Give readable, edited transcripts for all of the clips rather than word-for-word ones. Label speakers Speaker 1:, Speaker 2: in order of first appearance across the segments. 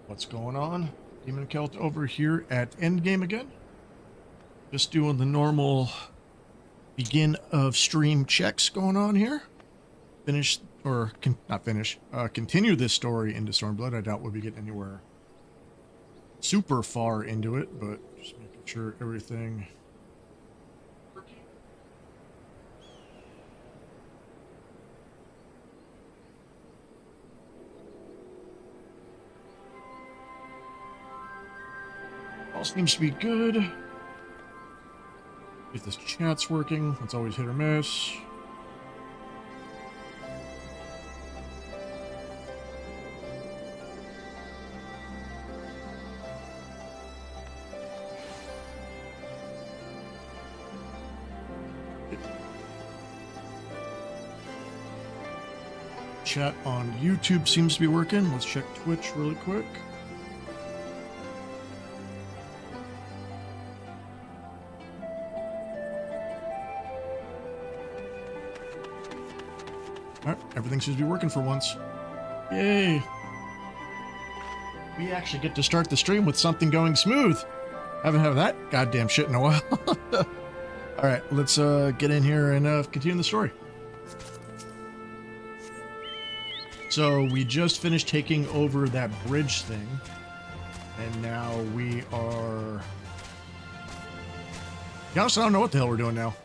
Speaker 1: What's going on? Demon Celt over here at Endgame again. Just doing the normal begin of stream checks going on here. Finish, or not finish, continue this story into Stormblood. I doubt we'll be getting anywhere super far into it, but just making sure everything... all seems to be good. If this chat's working, it's always hit or miss. Chat on YouTube seems to be working. Let's check Twitch really quick. Alright, everything seems to be working for once. Yay! We actually get to start the stream with something going smooth. Haven't had that goddamn shit in a while. Alright, let's get in here and continue the story. So we just finished taking over that bridge thing, and now we are... To be honest, I don't know what the hell we're doing now.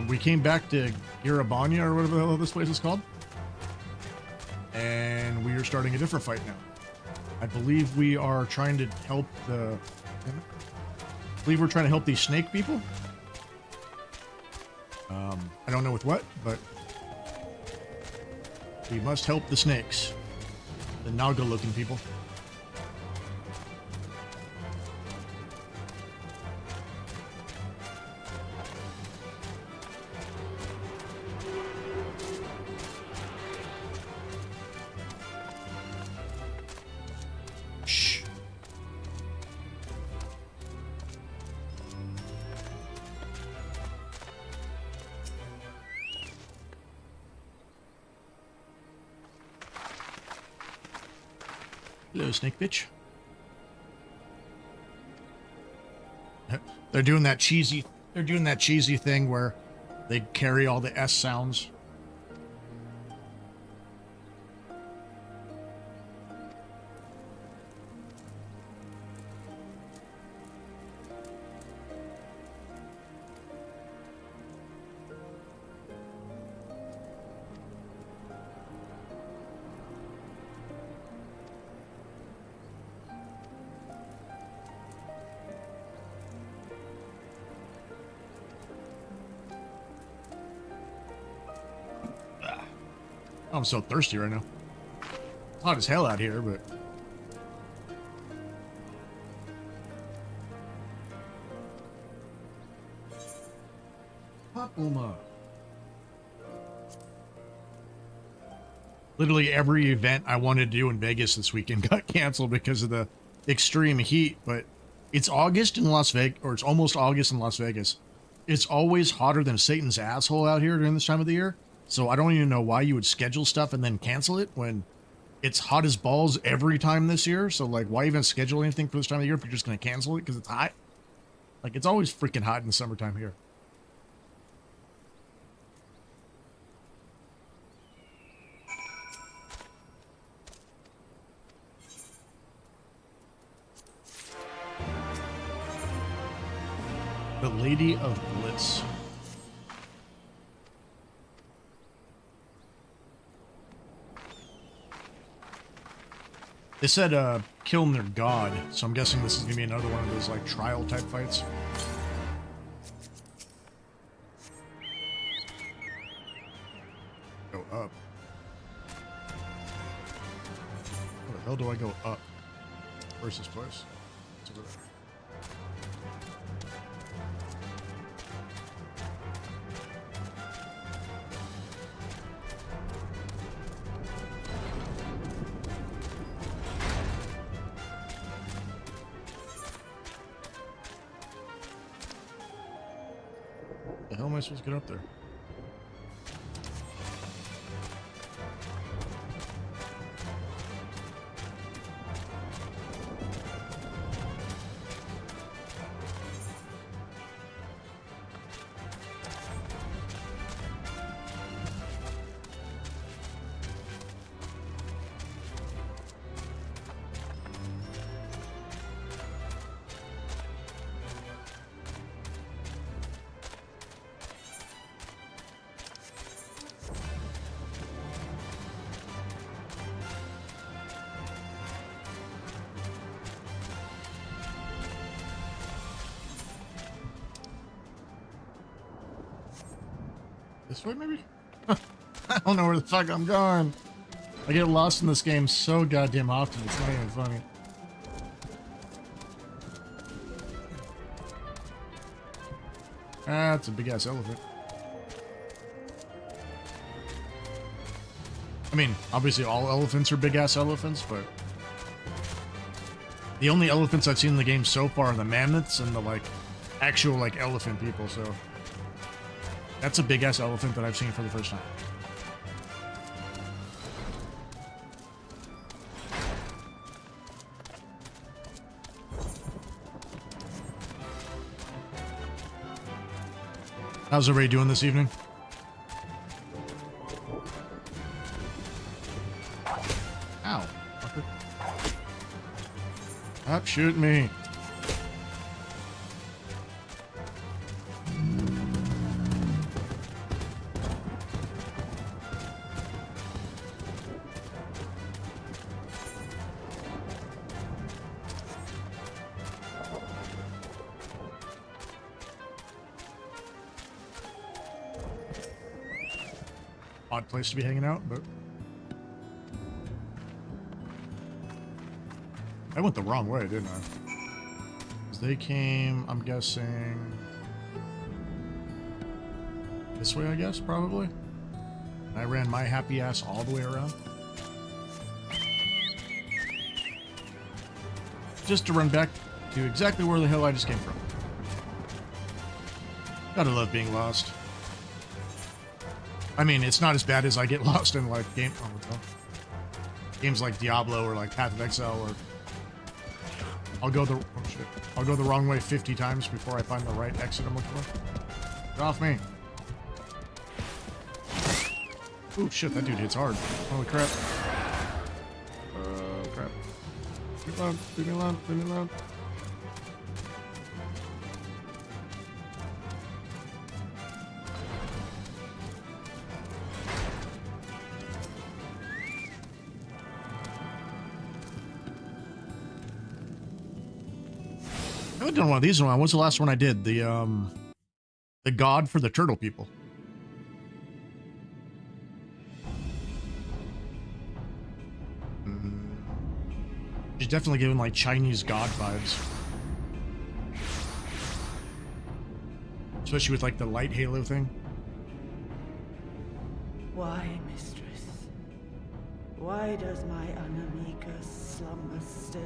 Speaker 1: We came back to Garabanya, or whatever the hell this place is called, and we are starting a different fight now. I believe we are trying to help the... I believe we're trying to help these snake people. I don't know with what, but... we must help the snakes. The Naga-looking people. Shh. Hello, snake bitch. They're doing that cheesy thing where they carry all the S sounds. I'm so thirsty right now. It's hot as hell out here, but... Papuma. Literally every event I wanted to do in Vegas this weekend got canceled because of the extreme heat, but it's August in Las Vegas, or it's almost August in Las Vegas. It's always hotter than Satan's asshole out here during this time of the year. So I don't even know why you would schedule stuff and then cancel it when it's hot as balls every time this year. So, like, why even schedule anything for this time of the year if you're just going to cancel it because it's hot? Like, it's always freaking hot in the summertime here. The Lady of Bliss. They said, kill their god, so I'm guessing this is gonna be another one of those, like, trial-type fights. Go up. Where the hell do I go up? Where's this place? It's over there. The hell am I supposed to get up there? This way, maybe? I don't know where the fuck I'm going. I get lost in this game so goddamn often, it's not even funny. Ah, it's a big-ass elephant. I mean, obviously all elephants are big-ass elephants, but... the only elephants I've seen in the game so far are the mammoths and the, like, actual, like, elephant people, so... that's a big-ass elephant that I've seen for the first time. How's everybody doing this evening? Ow. Fucker. Stop shooting me. Odd place to be hanging out, but I went the wrong way, didn't I? 'Cause they came, I'm guessing, this way, I guess, probably. And I ran my happy ass all the way around. Just to run back to exactly where the hell I just came from. Gotta love being lost. I mean, it's not as bad as I get lost in, like, games like Diablo or, like, Path of Exile, or I'll go the wrong way 50 times before I find the right exit I'm looking for. Get off me. Ooh, shit, that dude hits hard. Holy crap. Crap. Leave me alone, leave me alone, leave me alone. I haven't done one of these in a while. What's the last one I did? The god for the turtle people. She's definitely giving like Chinese god vibes. Especially with like the light halo thing.
Speaker 2: Why, mistress? Why does my Anamika slumber still?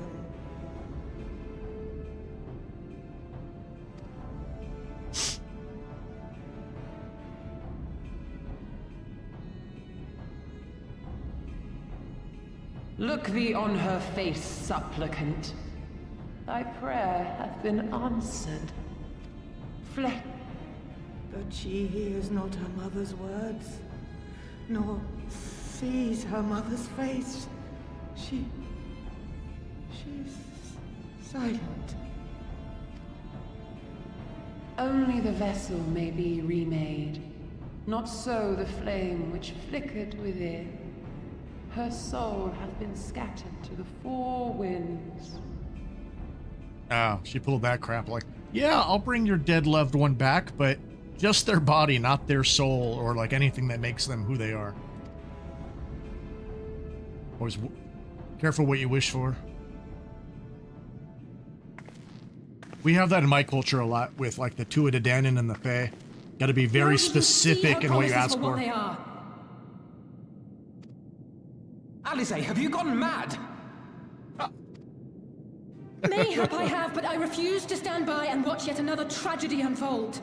Speaker 3: Look thee on her face, supplicant. Thy prayer hath been answered. Flesh.
Speaker 2: But she hears not her mother's words, nor sees her mother's face. She's silent.
Speaker 3: Only the vessel may be remade, not so the flame which flickered within. Her soul hath been scattered to the four winds.
Speaker 1: Oh, she pulled that crap like, yeah, I'll bring your dead loved one back, but just their body, not their soul, or like anything that makes them who they are. Always careful what you wish for. We have that in my culture a lot with like the Tuatha Dé Danann and the Fae. Got to be very specific in what you ask for.
Speaker 4: Alice, have you gone mad?
Speaker 5: Mayhap I have, but I refuse to stand by and watch yet another tragedy unfold.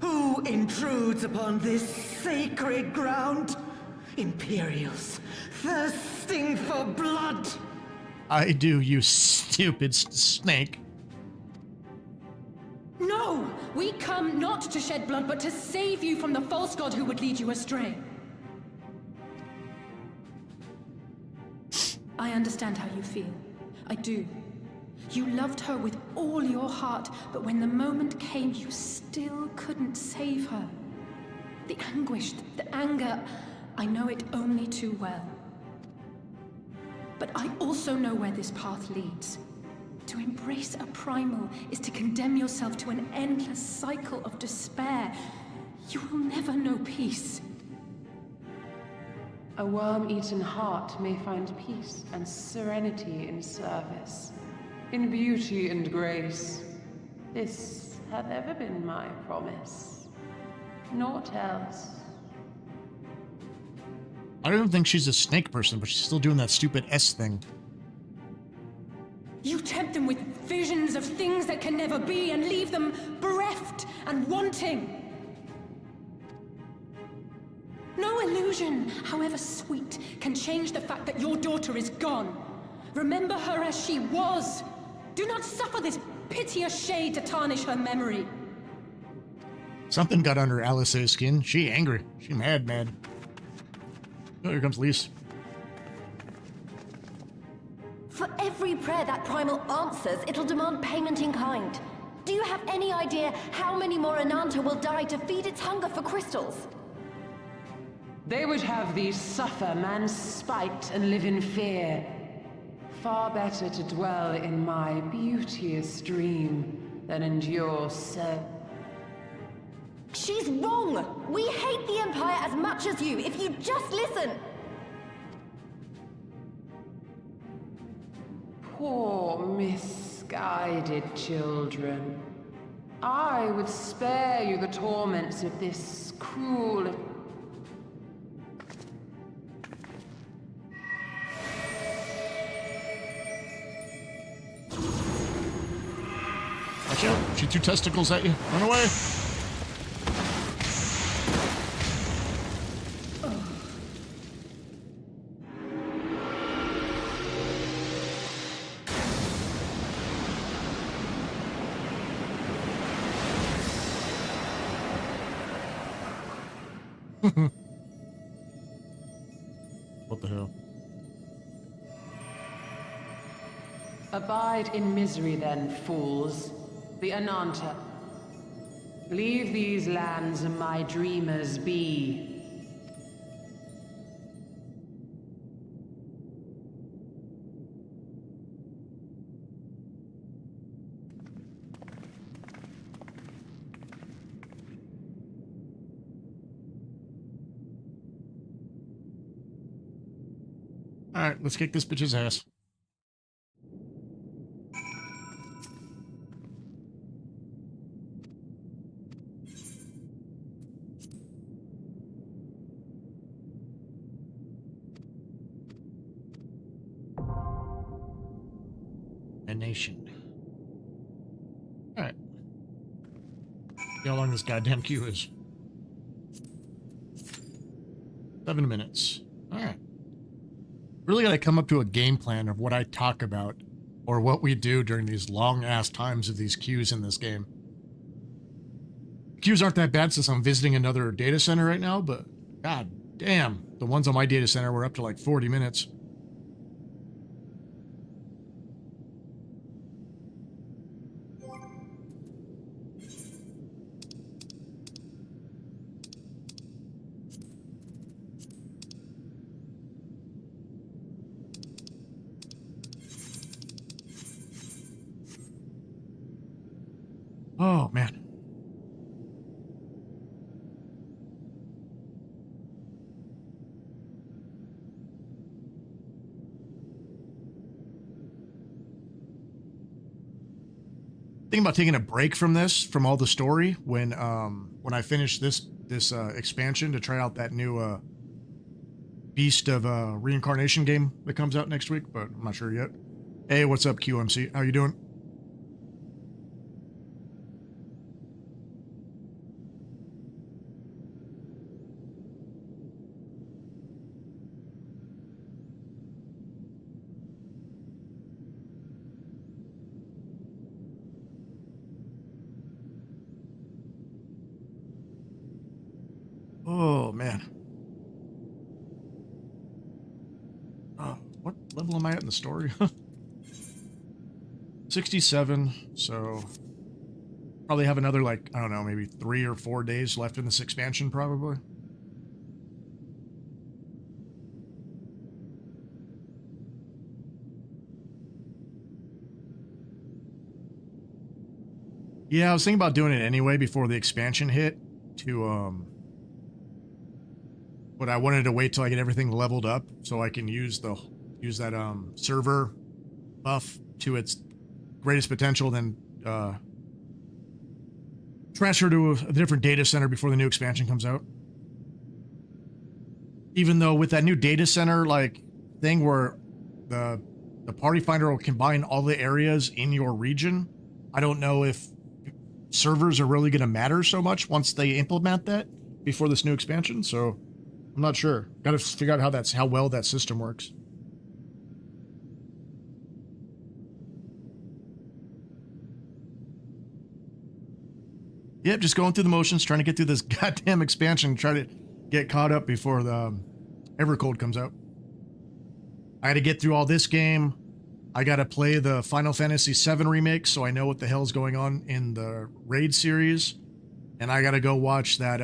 Speaker 2: Who intrudes upon this sacred ground? Imperials, thirsting for blood.
Speaker 1: I do, you stupid snake.
Speaker 5: No! We come not to shed blood, but to save you from the false god who would lead you astray. I understand how you feel. I do. You loved her with all your heart, but when the moment came, you still couldn't save her. The anguish, the anger, I know it only too well. But I also know where this path leads. To embrace a primal is to condemn yourself to an endless cycle of despair. You will never know peace.
Speaker 3: A worm-eaten heart may find peace and serenity in service, in beauty and grace. This hath ever been my promise. Naught else.
Speaker 1: I don't even think she's a snake person, but she's still doing that stupid S thing.
Speaker 5: You tempt them with visions of things that can never be and leave them bereft and wanting. No illusion, however sweet, can change the fact that your daughter is gone. Remember her as she was. Do not suffer this piteous shade to tarnish her memory.
Speaker 1: Something got under Alice's skin. She angry. She mad. Oh, here comes Lise.
Speaker 6: For every prayer that primal answers, it'll demand payment in kind. Do you have any idea how many more Ananta will die to feed its hunger for crystals?
Speaker 3: They would have thee suffer man's spite and live in fear. Far better to dwell in my beauteous dream than endure so.
Speaker 6: She's wrong! We hate the Empire as much as you, if you just listen!
Speaker 3: Poor misguided children. I would spare you the torments of this cruel...
Speaker 1: Watch out. She threw testicles at you. Run away. What the hell?
Speaker 3: Abide in misery then, fools. The Ananta. Leave these lands and my dreamers be.
Speaker 1: Alright, let's kick this bitch's ass. A nation. Alright. See how long this goddamn queue is. 7 minutes. Alright. Really gotta come up to a game plan of what I talk about or what we do during these long-ass times of these queues in this game. Queues aren't that bad since I'm visiting another data center right now, but god damn, the ones on my data center were up to like 40 minutes. Oh, man. Thinking about taking a break from this, from all the story, when I finish this expansion to try out that new Beast of Reincarnation game that comes out next week, but I'm not sure yet. Hey, what's up, QMC? How you doing? Oh, man. What level am I at in the story? 67, so probably have another, like, I don't know, maybe 3 or 4 days left in this expansion, probably. Yeah, I was thinking about doing it anyway before the expansion hit but I wanted to wait till I get everything leveled up so I can use that server buff to its greatest potential, then transfer to a different data center before the new expansion comes out. Even though with that new data center like thing where the party finder will combine all the areas in your region, I don't know if servers are really going to matter so much once they implement that before this new expansion, so I'm not sure. Got to figure out how well that system works. Yep, just going through the motions, trying to get through this goddamn expansion, try to get caught up before the Evercold comes out. I had to get through all this game. I got to play the Final Fantasy VII remake, so I know what the hell's going on in the Raid series. And I got to go watch that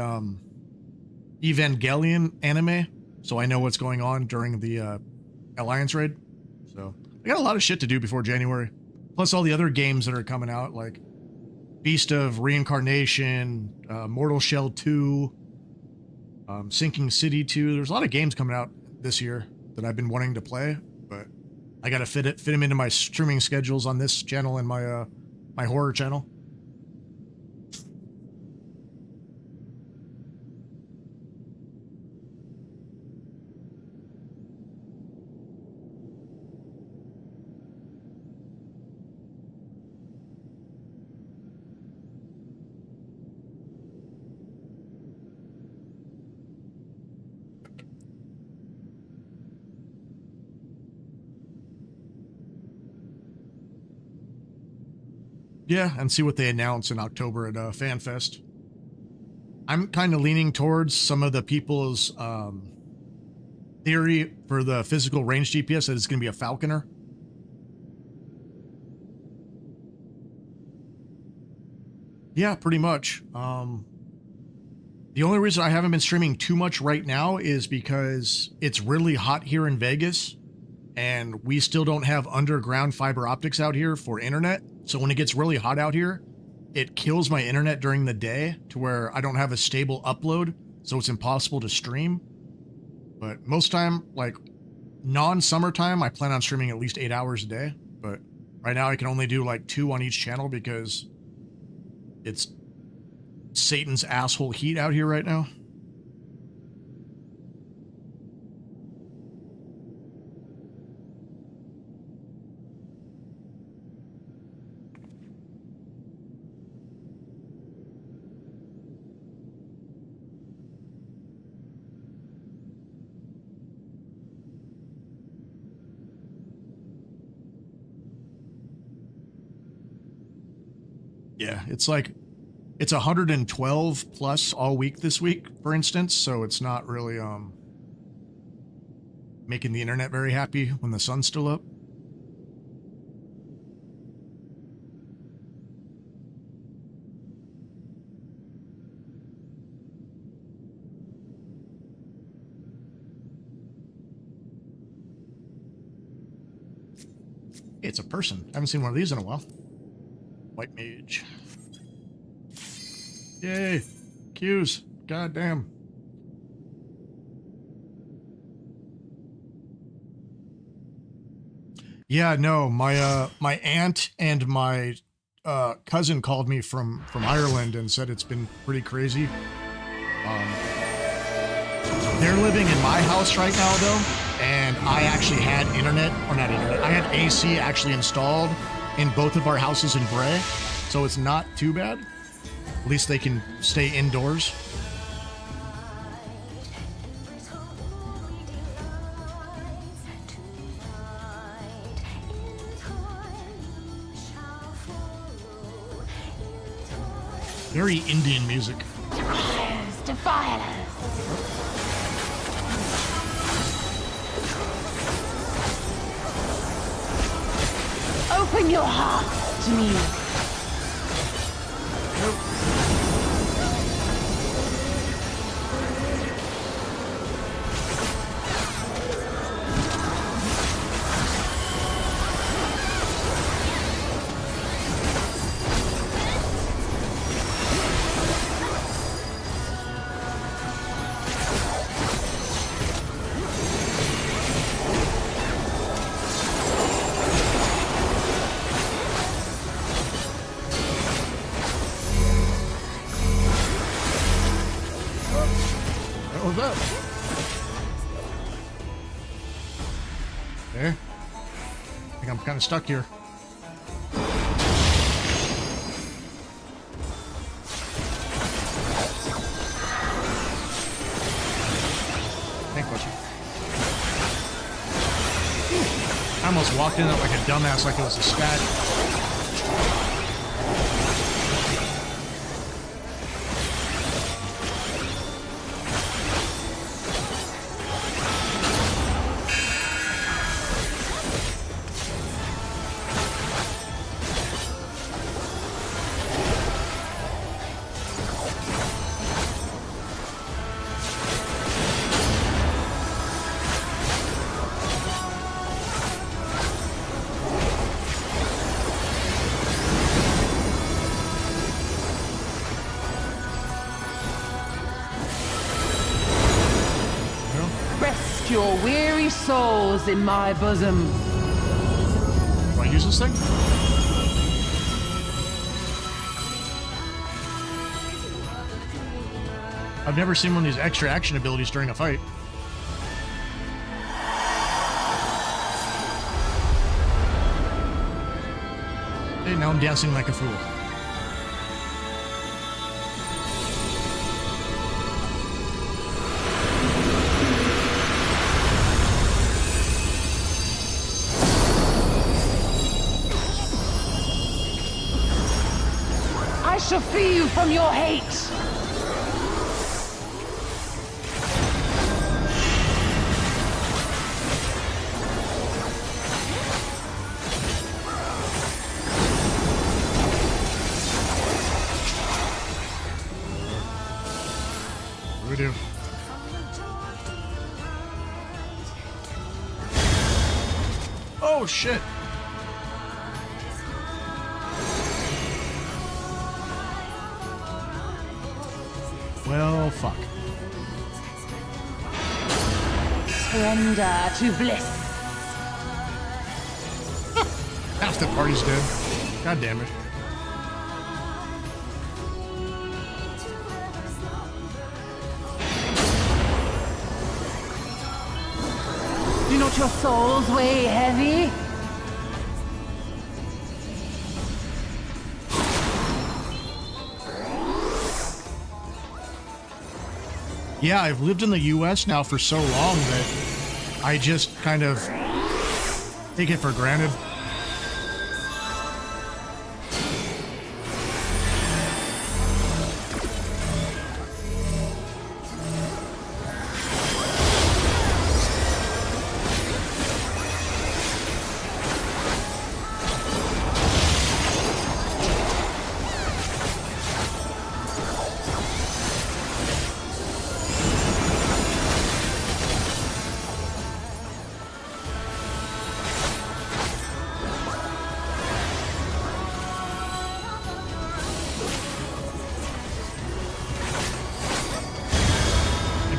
Speaker 1: Evangelion anime, so I know what's going on during the Alliance Raid. So I got a lot of shit to do before January. Plus all the other games that are coming out, like Beast of Reincarnation, Mortal Shell 2, Sinking City 2. There's a lot of games coming out this year that I've been wanting to play, but I gotta fit them into my streaming schedules on this channel and my my horror channel. Yeah, and see what they announce in October at FanFest. I'm kind of leaning towards some of the people's theory for the physical range GPS that it's going to be a Falconer. Yeah, pretty much. The only reason I haven't been streaming too much right now is because it's really hot here in Vegas, and we still don't have underground fiber optics out here for internet. So when it gets really hot out here, it kills my internet during the day to where I don't have a stable upload, so it's impossible to stream. But most time, like non-summertime, I plan on streaming at least 8 hours a day. But right now I can only do like 2 on each channel because it's Satan's asshole heat out here right now. Yeah, it's 112 plus all week this week, for instance, so it's not really making the internet very happy when the sun's still up. It's a person. I haven't seen one of these in a while. White mage. Yay! Cues. Goddamn. Yeah, no, my my aunt and my cousin called me from Ireland and said it's been pretty crazy. They're living in my house right now though, and I actually had internet, or not internet, I had AC actually installed in both of our houses in Bray, so it's not too bad. At least they can stay indoors. Very Indian music.
Speaker 5: Defilers. Open your hearts to me.
Speaker 1: hell was that? There. I think I'm kind of stuck here. Can't push it. I almost walked in it like a dumbass, like it was a stat.
Speaker 3: Rest your weary souls in my bosom.
Speaker 1: Do I use this thing? I've never seen one of these extra action abilities during a fight. Hey, now I'm dancing like a fool.
Speaker 3: I shall free you from your hate.
Speaker 1: What do we do? Oh, shit. Well, fuck.
Speaker 3: Surrender to bliss.
Speaker 1: Half the party's dead. God damn it.
Speaker 3: Do not your souls weigh heavy?
Speaker 1: Yeah, I've lived in the US now for so long that I just kind of take it for granted.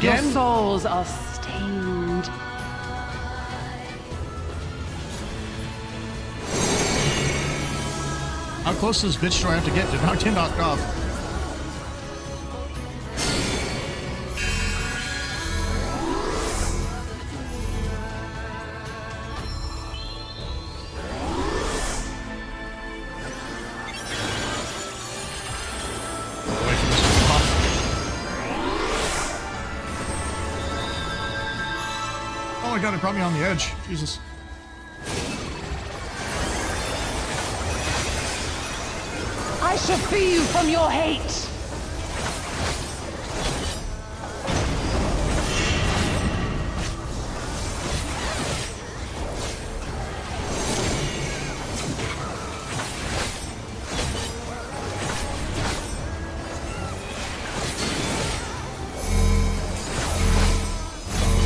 Speaker 3: Your
Speaker 1: Again?
Speaker 3: souls are stained.
Speaker 1: How close to this bitch do I have to get to not get knocked off? Away from this buff. Oh my god, it brought me on the edge. Jesus.
Speaker 3: I shall free you from your hate.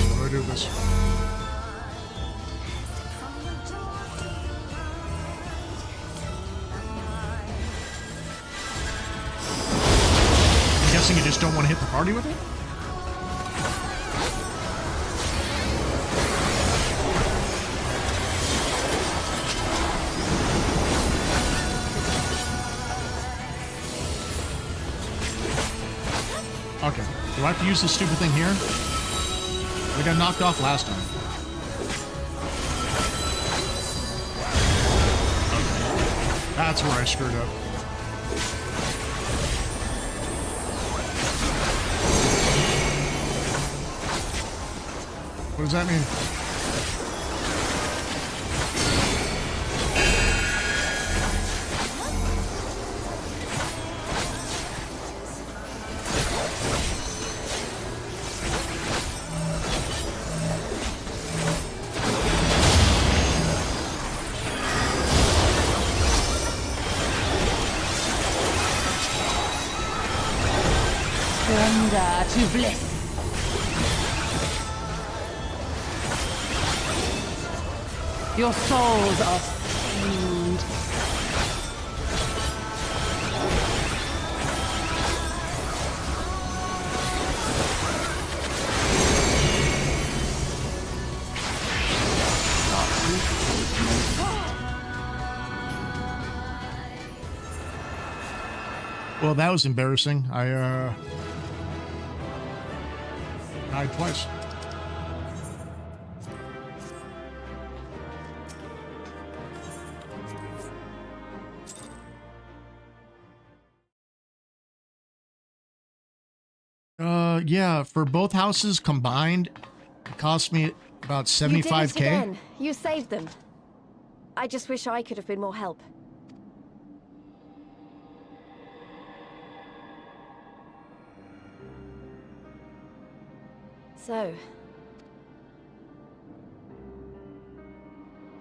Speaker 1: What do I do with this? I'm guessing you just don't want to hit the party with it? Okay. Do I have to use this stupid thing here? I got knocked off last time. Okay. That's where I screwed up. What does that mean?
Speaker 3: Surrender to bliss. Your souls are stained.
Speaker 1: Well, that was embarrassing. I died twice. Yeah, for both houses combined, it cost me about 75K.
Speaker 6: You did it again. You saved them. I just wish I could have been more help. So...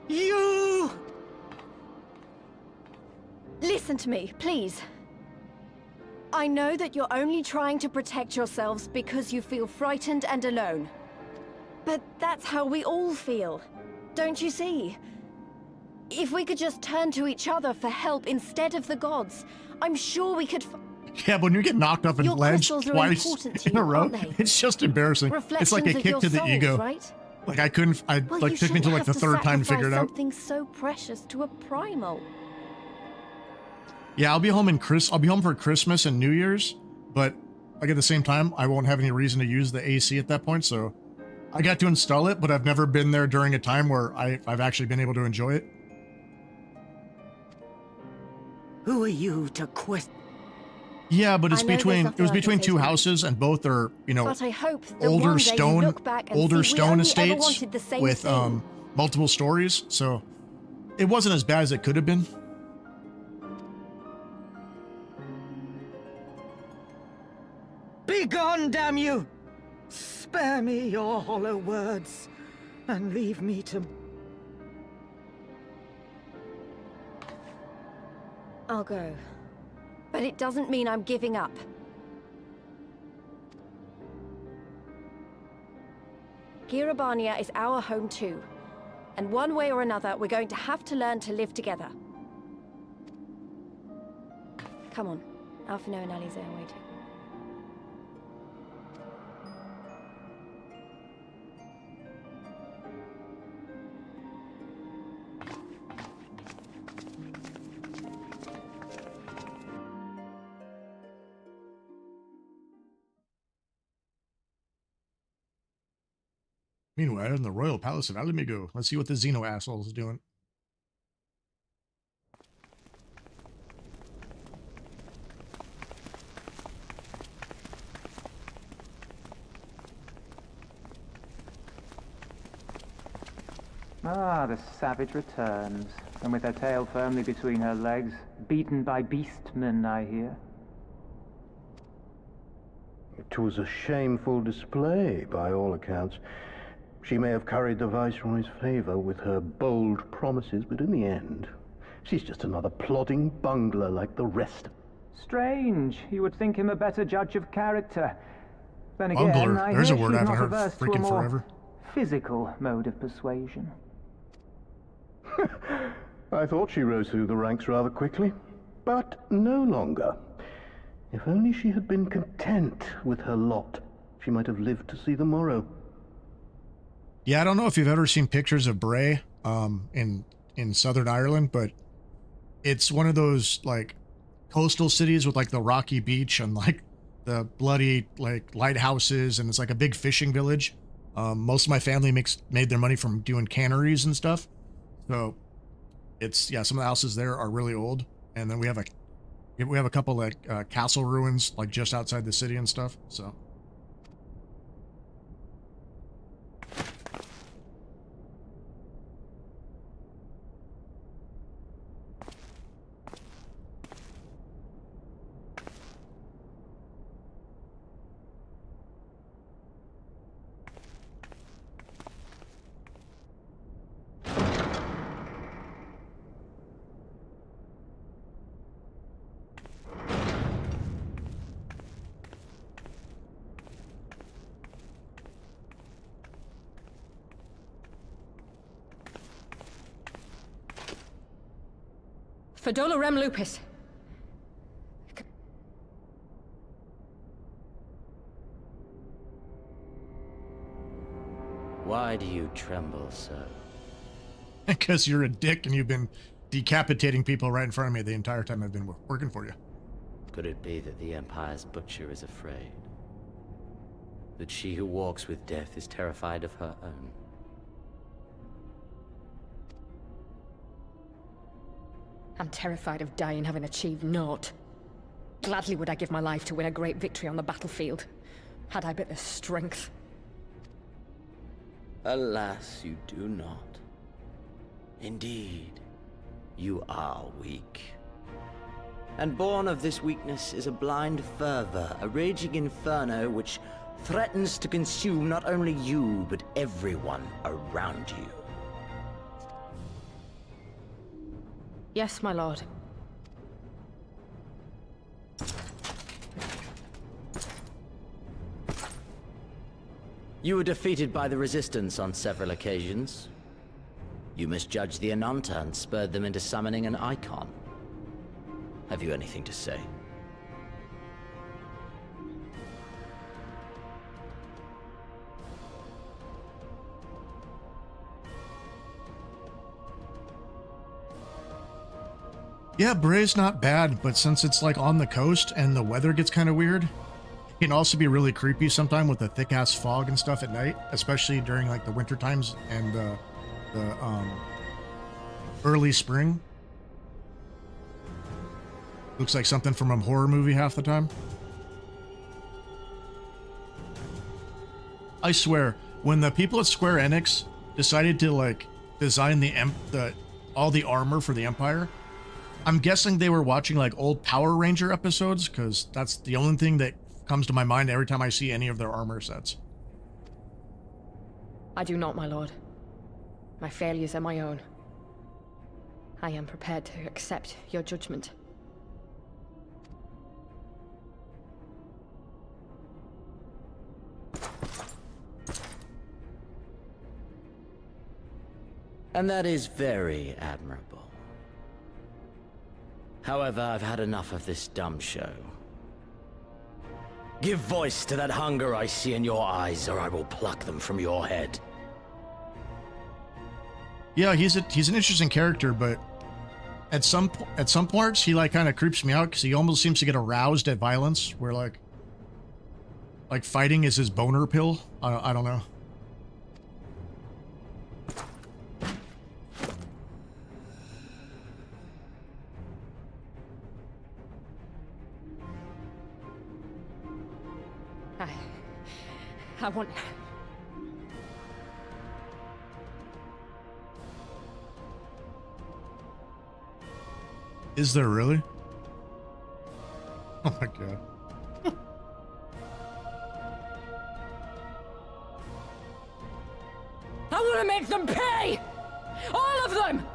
Speaker 2: You!
Speaker 6: Listen to me, please. I know that you're only trying to protect yourselves because you feel frightened and alone. But that's how we all feel. Don't you see? If we could just turn to each other for help instead of the gods, I'm sure we could...
Speaker 1: Yeah, but when you get knocked up and
Speaker 6: Your
Speaker 1: ledged
Speaker 6: crystals are
Speaker 1: twice
Speaker 6: important to
Speaker 1: in a
Speaker 6: you,
Speaker 1: row,
Speaker 6: aren't they?
Speaker 1: it's just embarrassing. It's like a
Speaker 6: Reflections of
Speaker 1: kick
Speaker 6: your
Speaker 1: to the
Speaker 6: souls,
Speaker 1: ego.
Speaker 6: right?
Speaker 1: Like I couldn't,
Speaker 6: Well,
Speaker 1: like
Speaker 6: you
Speaker 1: took me to
Speaker 6: shouldn't
Speaker 1: like the
Speaker 6: have
Speaker 1: third time to
Speaker 6: sacrifice
Speaker 1: figure it out.
Speaker 6: something so precious to a primal.
Speaker 1: Yeah, I'll be home for Christmas and New Year's, but like at the same time, I won't have any reason to use the AC at that point, so I got to install it, but I've never been there during a time where I've actually been able to enjoy it.
Speaker 2: Who are you to quit?
Speaker 1: Yeah, but it's
Speaker 6: I know there's
Speaker 1: between
Speaker 6: nothing
Speaker 1: it was
Speaker 6: I can
Speaker 1: between
Speaker 6: say
Speaker 1: two
Speaker 6: to you.
Speaker 1: houses, and both are, you know,
Speaker 6: But I hope that
Speaker 1: older
Speaker 6: one day you
Speaker 1: stone
Speaker 6: look back and
Speaker 1: older
Speaker 6: see we
Speaker 1: stone
Speaker 6: only ever
Speaker 1: estates
Speaker 6: wanted the same
Speaker 1: with
Speaker 6: thing.
Speaker 1: multiple stories, so it wasn't as bad as it could have been.
Speaker 2: Begone, damn you! Spare me your hollow words, and leave me to...
Speaker 6: I'll go. But it doesn't mean I'm giving up. Girabania is our home too. And one way or another, we're going to have to learn to live together. Come on. Alphino and Alize are waiting.
Speaker 1: Meanwhile, in the royal palace of Alamigo, let's see what the Xeno asshole is doing.
Speaker 7: Ah, the savage returns, and with her tail firmly between her legs, beaten by beastmen, I hear.
Speaker 8: It was a shameful display, by all accounts. She may have curried the Viceroy's favor with her bold promises, but in the end, she's just another plodding bungler like the rest.
Speaker 7: Strange. You would think him a better judge of character. Then again,
Speaker 1: Bungler.
Speaker 7: I
Speaker 1: There's
Speaker 7: hear
Speaker 1: a word I
Speaker 7: she's
Speaker 1: haven't
Speaker 7: not
Speaker 1: heard
Speaker 7: averse to a
Speaker 1: freaking
Speaker 7: more
Speaker 1: forever.
Speaker 7: physical mode of persuasion.
Speaker 8: I thought she rose through the ranks rather quickly, but no longer. If only she had been content with her lot, she might have lived to see the morrow.
Speaker 1: Yeah, I don't know if you've ever seen pictures of Bray in Southern Ireland, but it's one of those like coastal cities with like the rocky beach and like the bloody like lighthouses, and it's like a big fishing village. Most of my family made their money from doing canneries and stuff. So it's, yeah, some of the houses there are really old. And then we have a couple like castle ruins like just outside the city and stuff. So
Speaker 5: Fedola Rem Lupus.
Speaker 9: Why do you tremble so?
Speaker 1: because you're a dick and you've been decapitating people right in front of me the entire time I've been working for you.
Speaker 9: Could it be that the Empire's butcher is afraid? That she who walks with death is terrified of her own?
Speaker 5: I'm terrified of dying having achieved naught. Gladly would I give my life to win a great victory on the battlefield, had I but the strength.
Speaker 9: Alas, you do not. Indeed, you are weak. And born of this weakness is a blind fervor, a raging inferno which threatens to consume not only you, but everyone around you.
Speaker 5: Yes, my lord.
Speaker 9: You were defeated by the Resistance on several occasions. You misjudged the Ananta and spurred them into summoning an icon. Have you anything to say?
Speaker 1: Yeah, Bray's not bad, but since it's like on the coast and the weather gets kind of weird, it can also be really creepy sometime with the thick ass fog and stuff at night, especially during like the winter times and the early spring. Looks like something from a horror movie half the time. I swear, when the people at Square Enix decided to like design all the armor for the Empire, I'm guessing they were watching like old Power Ranger episodes, because that's the only thing that comes to my mind every time I see any of their armor sets.
Speaker 5: I do not, my lord. My failures are my own. I am prepared to accept your judgment.
Speaker 9: And that is very admirable. However, I've had enough of this dumb show. Give voice to that hunger I see in your eyes, or I will pluck them from your head.
Speaker 1: Yeah, he's an interesting character, but at some parts he like kind of creeps me out because he almost seems to get aroused at violence, where like fighting is his boner pill. I don't know.
Speaker 5: I want...
Speaker 1: Is there really? Oh my god.
Speaker 5: I want to make them pay! All of them!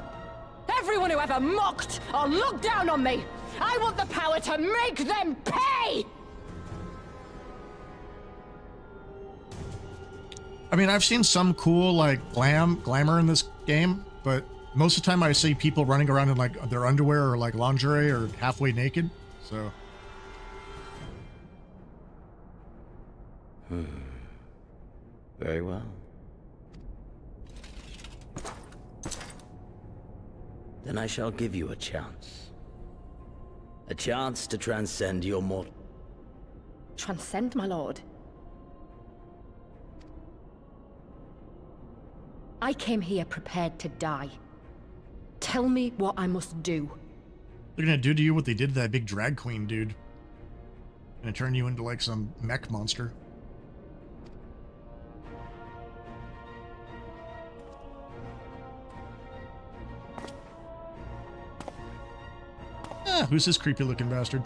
Speaker 5: Everyone who ever mocked or looked down on me! I want the power to make them pay!
Speaker 1: I mean, I've seen some cool, like, glamour in this game, but most of the time I see people running around in, like, their underwear or, like, lingerie or halfway naked, so...
Speaker 9: Very well. Then I shall give you a chance. A chance to transcend your
Speaker 5: transcend, my lord. I came here prepared to die. Tell me what I must do.
Speaker 1: They're gonna do to you what they did to that big drag queen dude. Gonna turn you into like some mech monster. Ah, who's this creepy looking bastard?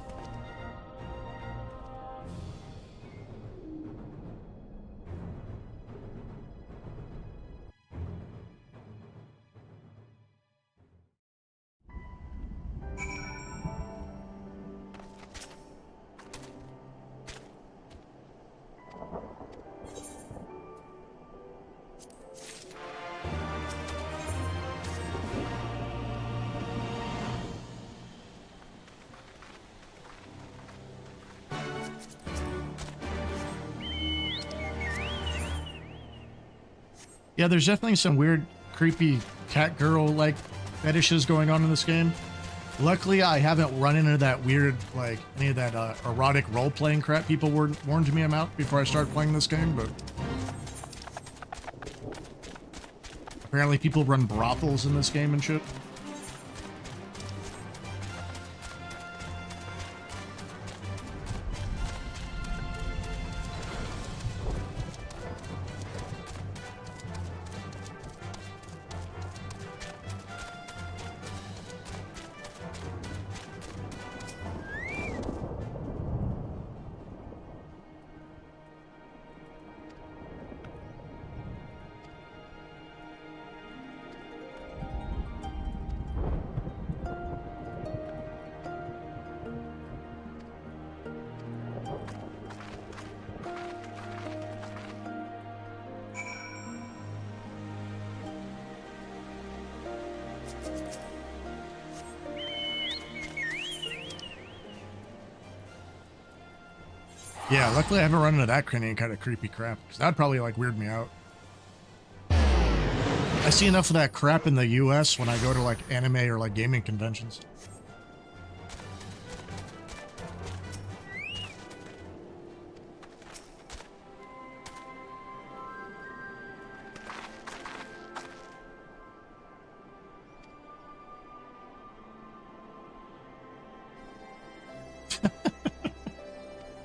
Speaker 1: Yeah, there's definitely some weird, creepy cat girl like fetishes going on in this game. Luckily, I haven't run into that weird, like, any of that erotic role-playing crap people warned me about before I started playing this game, but apparently people run brothels in this game and shit. Yeah, luckily I haven't run into that kind of creepy crap, because that'd probably, like, weird me out. I see enough of that crap in the US when I go to, like, anime or, like, gaming conventions.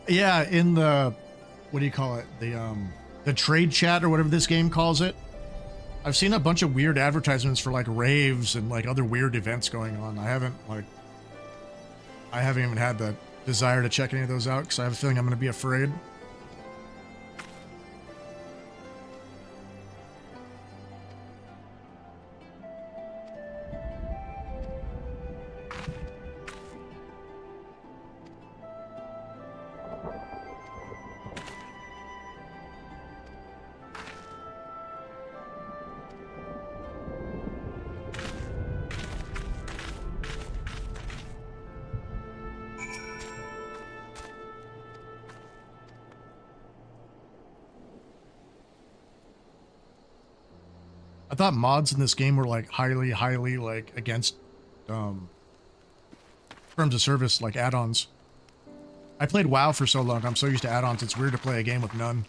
Speaker 1: Yeah, in the, what do you call it? The trade chat or whatever this game calls it. I've seen a bunch of weird advertisements for like raves and like other weird events going on. I haven't even had the desire to check any of those out because I have a feeling I'm going to be afraid. I thought mods in this game were like highly like against terms of service, like add-ons. I played WoW for so long, I'm so used to add-ons, it's weird to play a game with none.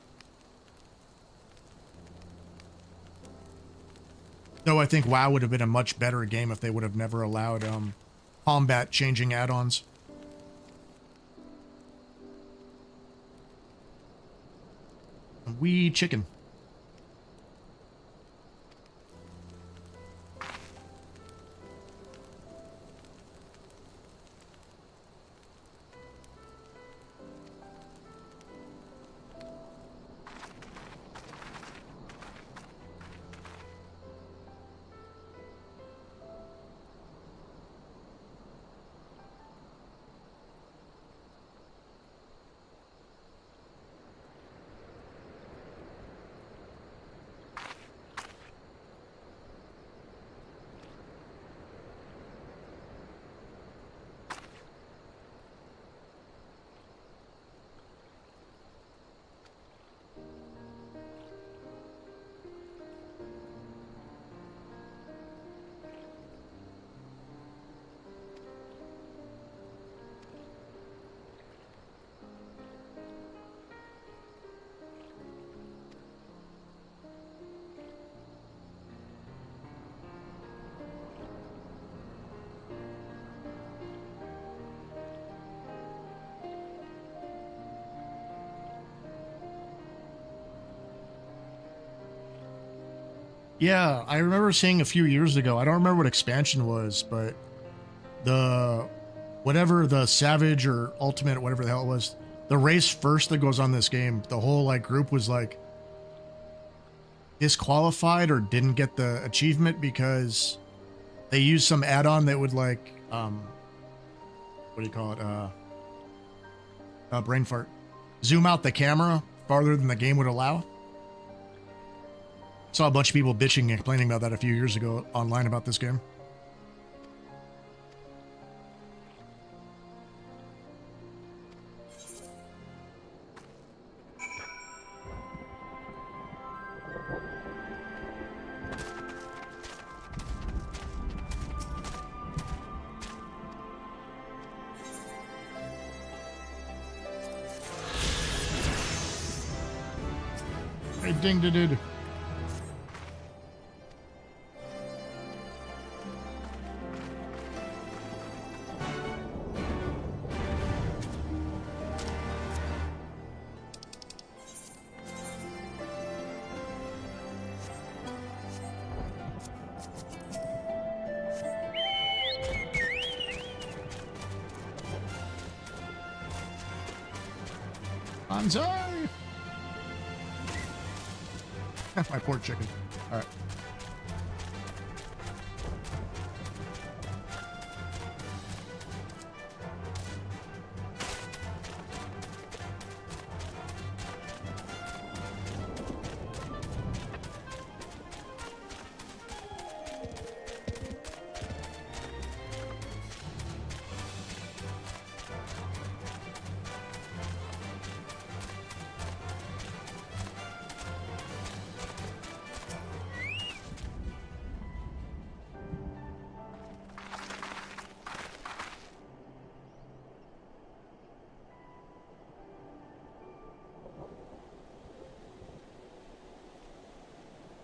Speaker 1: Though I think WoW would have been a much better game if they would have never allowed combat changing add-ons. Wee chicken. Yeah, I remember seeing a few years ago. I don't remember what expansion was, but whatever the Savage or Ultimate, whatever the hell it was, the race first that goes on this game, the whole like group was like disqualified or didn't get the achievement because they used some add-on that would like what do you call it? Brain fart. Zoom out the camera farther than the game would allow. Saw a bunch of people bitching and complaining about that a few years ago online about this game. Hey, ding-da-did. Banzai! My poor chicken. All right.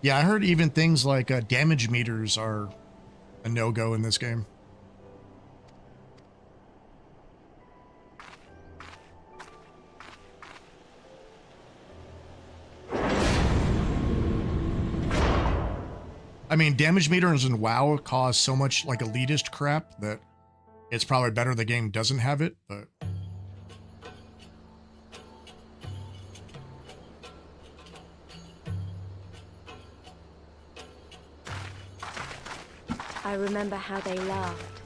Speaker 1: Yeah, I heard even things like damage meters are a no-go in this game. I mean, damage meters in WoW cause so much like elitist crap that it's probably better the game doesn't have it, but...
Speaker 6: I remember how they laughed.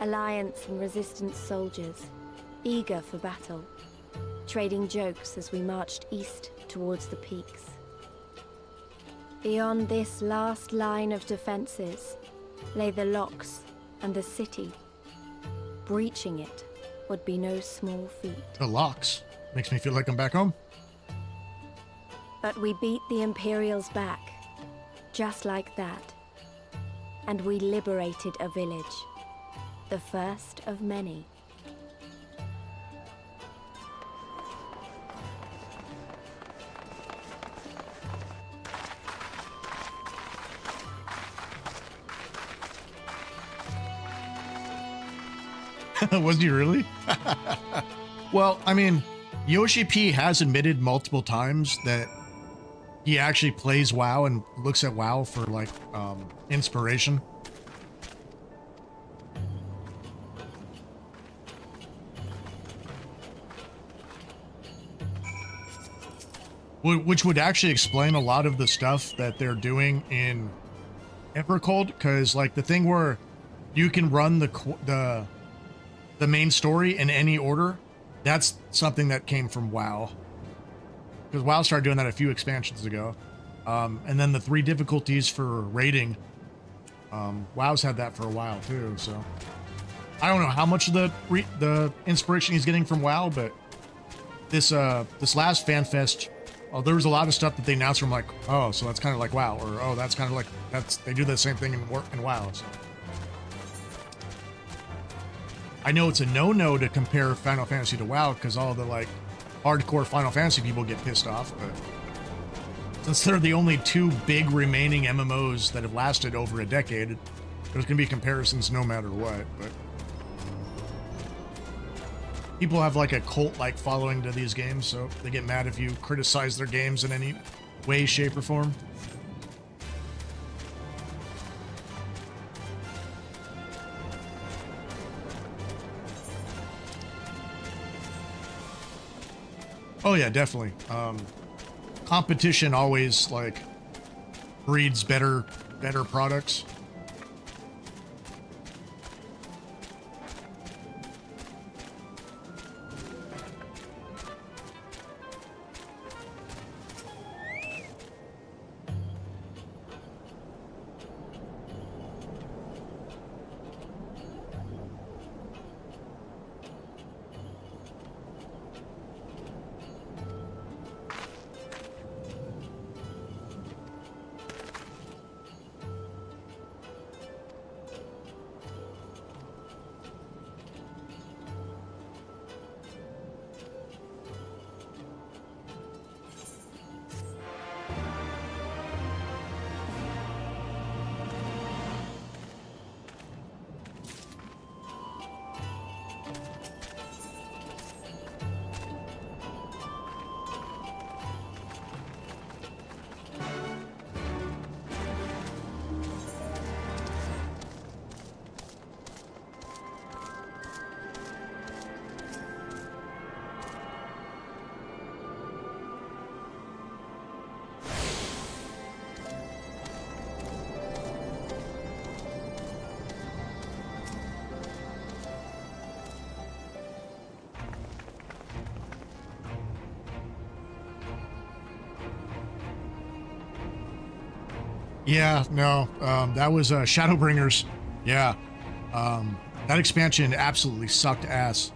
Speaker 6: Alliance and Resistance soldiers, eager for battle, trading jokes as we marched east towards the peaks. Beyond this last line of defenses lay the locks and the city. Breaching it would be no small feat.
Speaker 1: The locks. Makes me feel like I'm back home.
Speaker 6: But we beat the Imperials back, just like that. And we liberated a village, the first of many.
Speaker 1: Was he really? Well, I mean, Yoshi P has admitted multiple times that he actually plays WoW and looks at WoW for like inspiration. Which would actually explain a lot of the stuff that they're doing in Evercold, because like the thing where you can run the main story in any order, that's something that came from WoW. Because WoW started doing that a few expansions ago. And then the 3 difficulties for raiding, WoW's had that for a while too, so. I don't know how much of the inspiration he's getting from WoW, but this last FanFest, there was a lot of stuff that they announced from like, oh, so that's kind of like WoW, or oh, that's kind of like, they do the same thing in WoW, so. I know it's a no-no to compare Final Fantasy to WoW, because all the like hardcore Final Fantasy people get pissed off, but since they're the only 2 big remaining MMOs that have lasted over a decade, there's gonna be comparisons no matter what, but people have like a cult-like following to these games, so they get mad if you criticize their games in any way, shape, or form. Oh yeah, definitely. Competition always like breeds better products. Yeah, no, that was Shadowbringers. Yeah, that expansion absolutely sucked ass.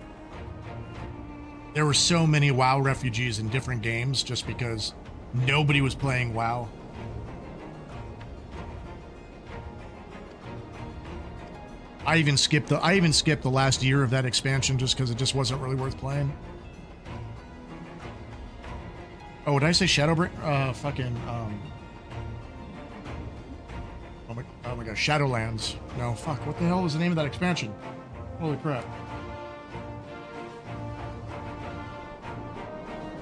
Speaker 1: There were so many WoW refugees in different games just because nobody was playing WoW. I even skipped the last year of that expansion just because it just wasn't really worth playing. Oh, did I say Shadowbring? Oh my gosh, Shadowlands. No, fuck, what the hell was the name of that expansion? Holy crap.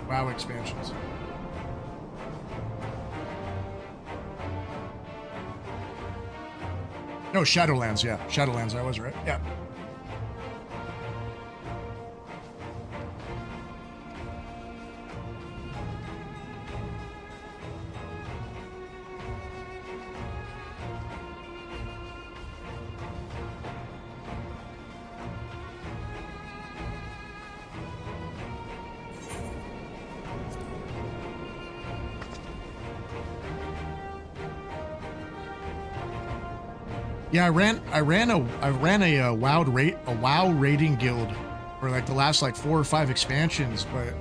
Speaker 1: WoW expansions. No, Shadowlands, yeah. Shadowlands, I was right. Yeah. Yeah, I ran a WoW raiding guild for like the last like 4 or 5 expansions, but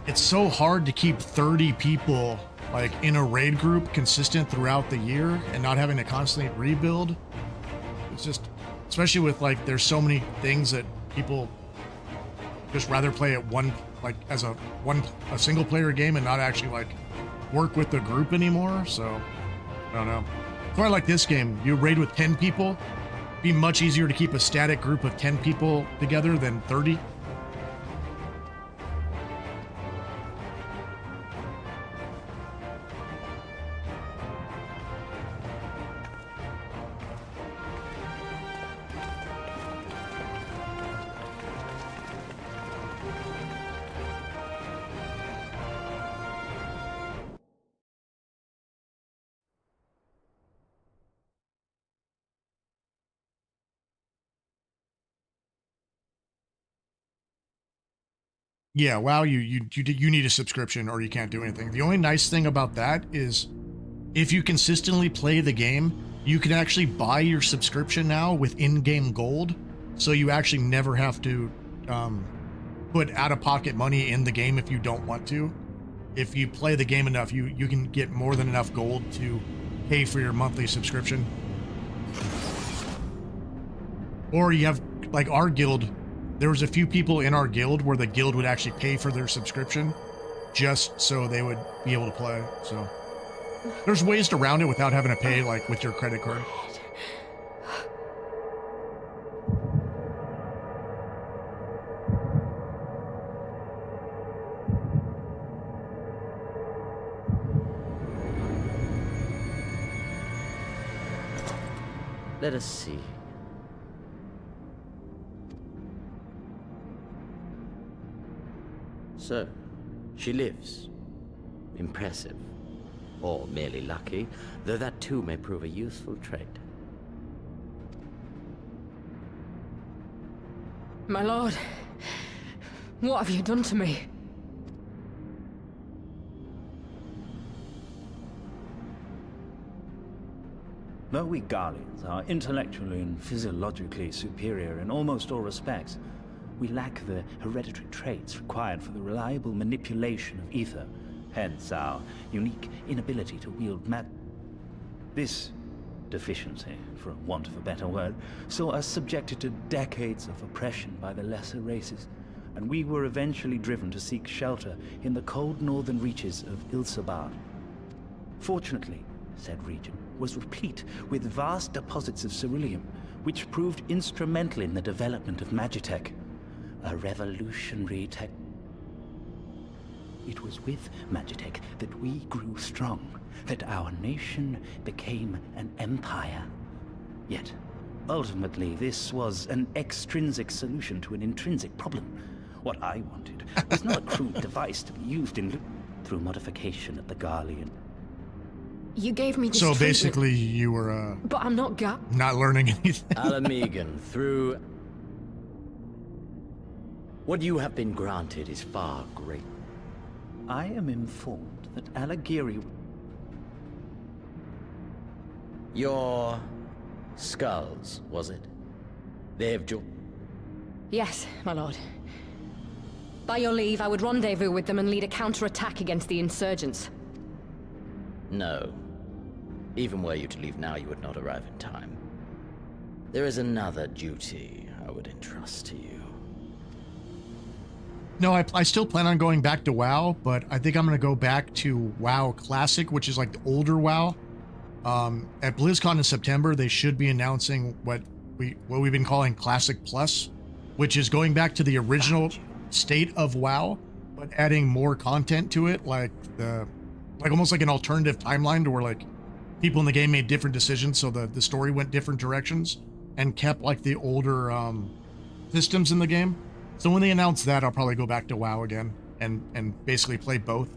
Speaker 1: it's so hard to keep 30 people like in a raid group consistent throughout the year and not having to constantly rebuild. It's just, especially with like there's so many things that people just rather play at one, like as a single player game and not actually like work with the group anymore. So I don't know. Quite like this game, you raid with 10 people, it'd be much easier to keep a static group of 10 people together than 30. Yeah, WoW, you need a subscription or you can't do anything. The only nice thing about that is if you consistently play the game, you can actually buy your subscription now with in-game gold, so you actually never have to put out-of-pocket money in the game if you don't want to. If you play the game enough, you can get more than enough gold to pay for your monthly subscription. Or you have, like our guild, there was a few people in our guild where the guild would actually pay for their subscription just so they would be able to play. So there's ways around it without having to pay like with your credit card.
Speaker 9: Let us see. So, she lives. Impressive. Or merely lucky, though that too may prove a useful trait.
Speaker 5: My lord, what have you done to me?
Speaker 10: Though we Guardians are intellectually and physiologically superior in almost all respects, we lack the hereditary traits required for the reliable manipulation of ether, hence our unique inability to wield This deficiency, for want of a better word, saw us subjected to decades of oppression by the lesser races, and we were eventually driven to seek shelter in the cold northern reaches of Ilsabard. Fortunately, said region was replete with vast deposits of ceruleum, which proved instrumental in the development of Magitech, a revolutionary tech. It was with Magitech that we grew strong, that our nation became an empire. Yet, ultimately, this was an extrinsic solution to an intrinsic problem. What I wanted was not a crude device to be used through modification at the Garlean.
Speaker 5: You gave me this
Speaker 1: So
Speaker 5: treatment,
Speaker 1: basically, you were
Speaker 5: but I'm not
Speaker 1: not learning anything.
Speaker 9: Alamegan, through... What you have been granted is far greater.
Speaker 10: I am informed that Alagiri...
Speaker 9: Your... skulls, was it? They've
Speaker 5: Yes, my lord. By your leave, I would rendezvous with them and lead a counterattack against the insurgents.
Speaker 9: No. Even were you to leave now, you would not arrive in time. There is another duty I would entrust to you.
Speaker 1: No, I still plan on going back to WoW, but I think I'm going to go back to WoW Classic, which is like the older WoW. At BlizzCon in September, they should be announcing what we've been calling Classic Plus, which is going back to the original state of WoW, but adding more content to it, like almost like an alternative timeline to where like people in the game made different decisions, so the story went different directions and kept like the older systems in the game. So when they announce that, I'll probably go back to WoW again and basically play both.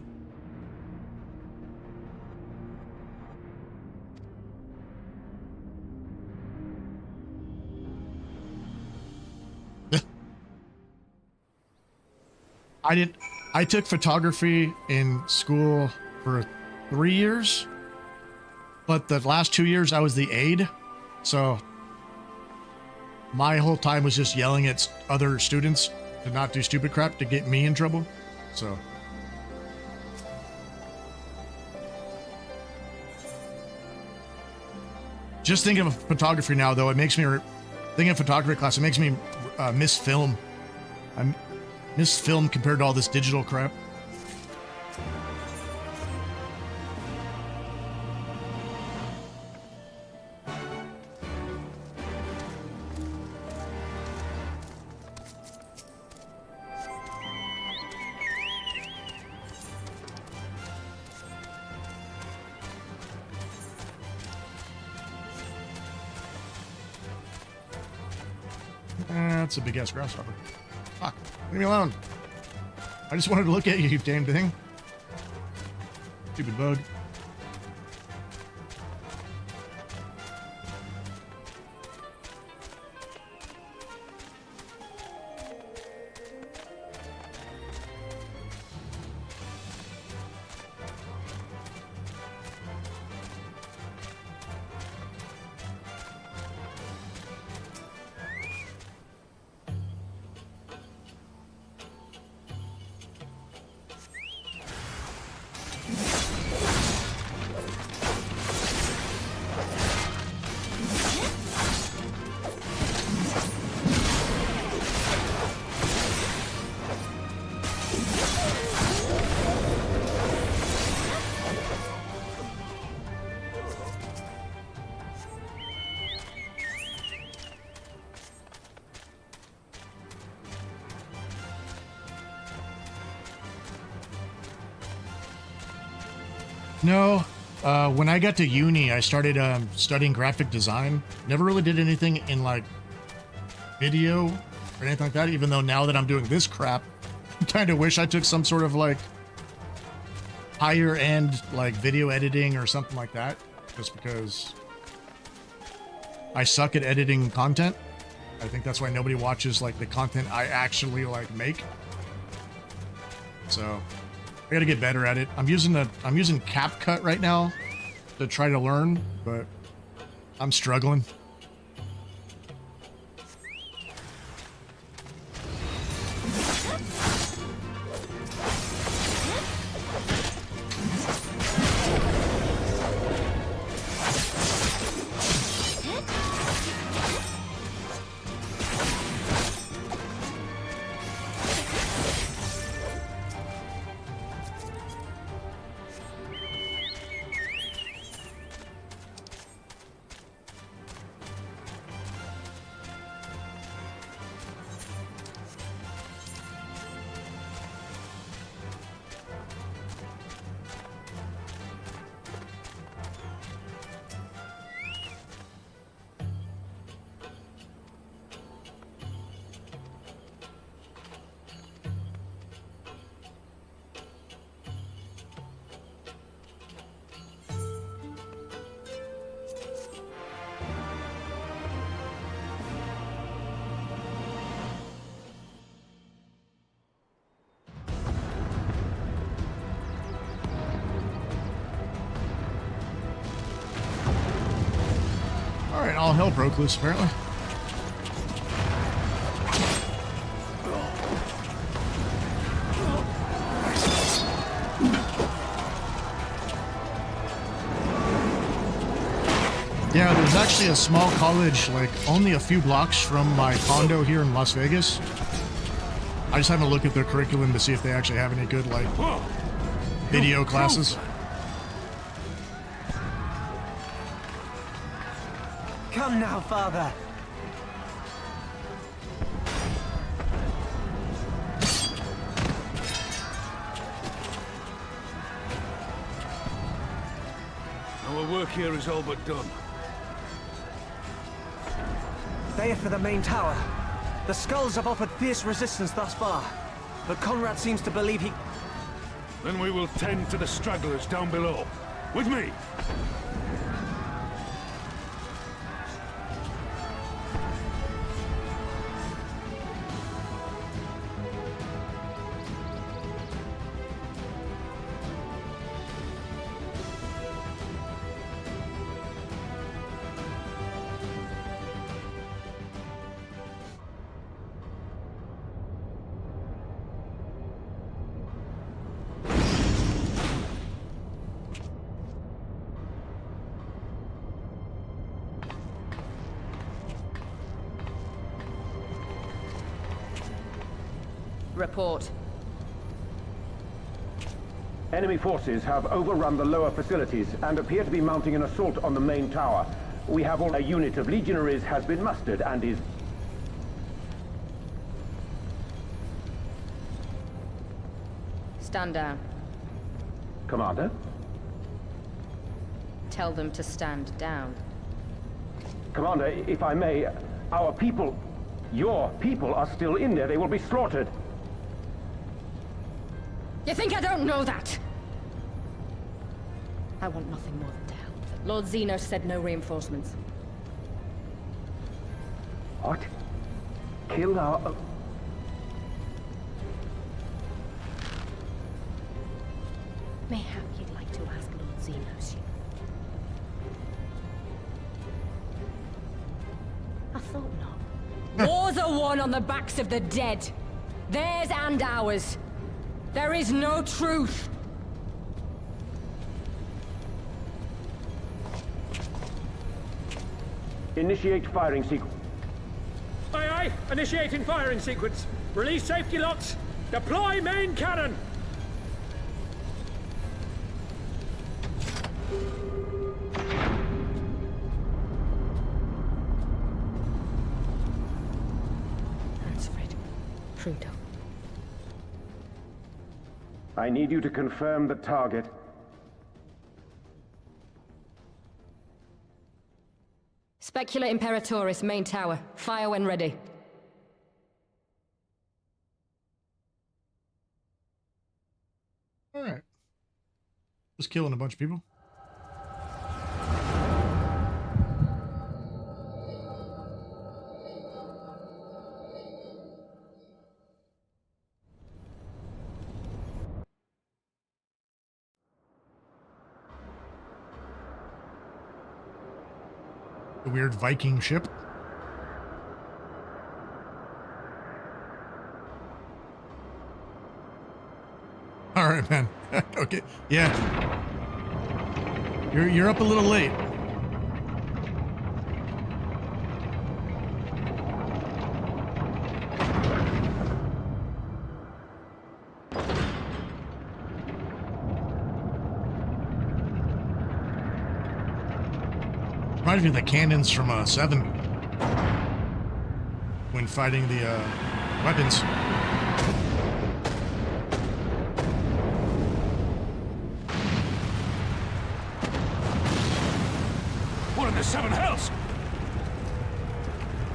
Speaker 1: I took photography in school for 3 years, but the last 2 years I was the aide, so my whole time was just yelling at other students to not do stupid crap to get me in trouble. So just thinking of photography now, though, it makes me thinking of photography class. It makes me miss film. I miss film compared to all this digital crap. That's a big ass grasshopper. Fuck, leave me alone. I just wanted to look at you, you damn thing. Stupid bug. No, when I got to uni, I started studying graphic design. Never really did anything in like video or anything like that, even though now that I'm doing this crap, kind of wish I took some sort of like higher end like video editing or something like that, just because I suck at editing content. I think that's why nobody watches like the content I actually like make. So I gotta get better at it. I'm using CapCut right now to try to learn, but I'm struggling. Alright, all hell broke loose, apparently. Yeah, there's actually a small college, like, only a few blocks from my condo here in Las Vegas. I just haven't looked at their curriculum to see if they actually have any good, like, video classes.
Speaker 4: Come now, Father.
Speaker 11: Our work here is all but done.
Speaker 4: They are for the main tower. The skulls have offered fierce resistance thus far, but Conrad seems to believe he...
Speaker 11: Then we will tend to the stragglers down below. With me!
Speaker 12: Report.
Speaker 13: Enemy forces have overrun the lower facilities and appear to be mounting an assault on the main tower. We have a unit of legionaries has been mustered and is...
Speaker 12: Stand down.
Speaker 13: Commander?
Speaker 12: Tell them to stand down.
Speaker 13: Commander, if I may, our people, your people are still in there. They will be slaughtered.
Speaker 12: You think I don't know that? I want nothing more than to help. Lord Zeno said no reinforcements.
Speaker 13: What? Kill our...
Speaker 12: Mayhap you'd like to ask Lord Zeno's. I thought not. Wars are won on the backs of the dead. Theirs and ours. There is no truth.
Speaker 13: Initiate firing sequence.
Speaker 14: Aye, aye. Initiating firing sequence. Release safety lots. Deploy main cannon.
Speaker 12: Ransford. Prudo.
Speaker 13: I need you to confirm the target.
Speaker 12: Specula Imperatoris, main tower. Fire when ready.
Speaker 1: Just killing a bunch of people. The weird Viking ship. All right, man. Okay. Yeah. You're up a little late. Reminds me of the cannons from 7 when fighting the weapons.
Speaker 11: What in the 7 hells?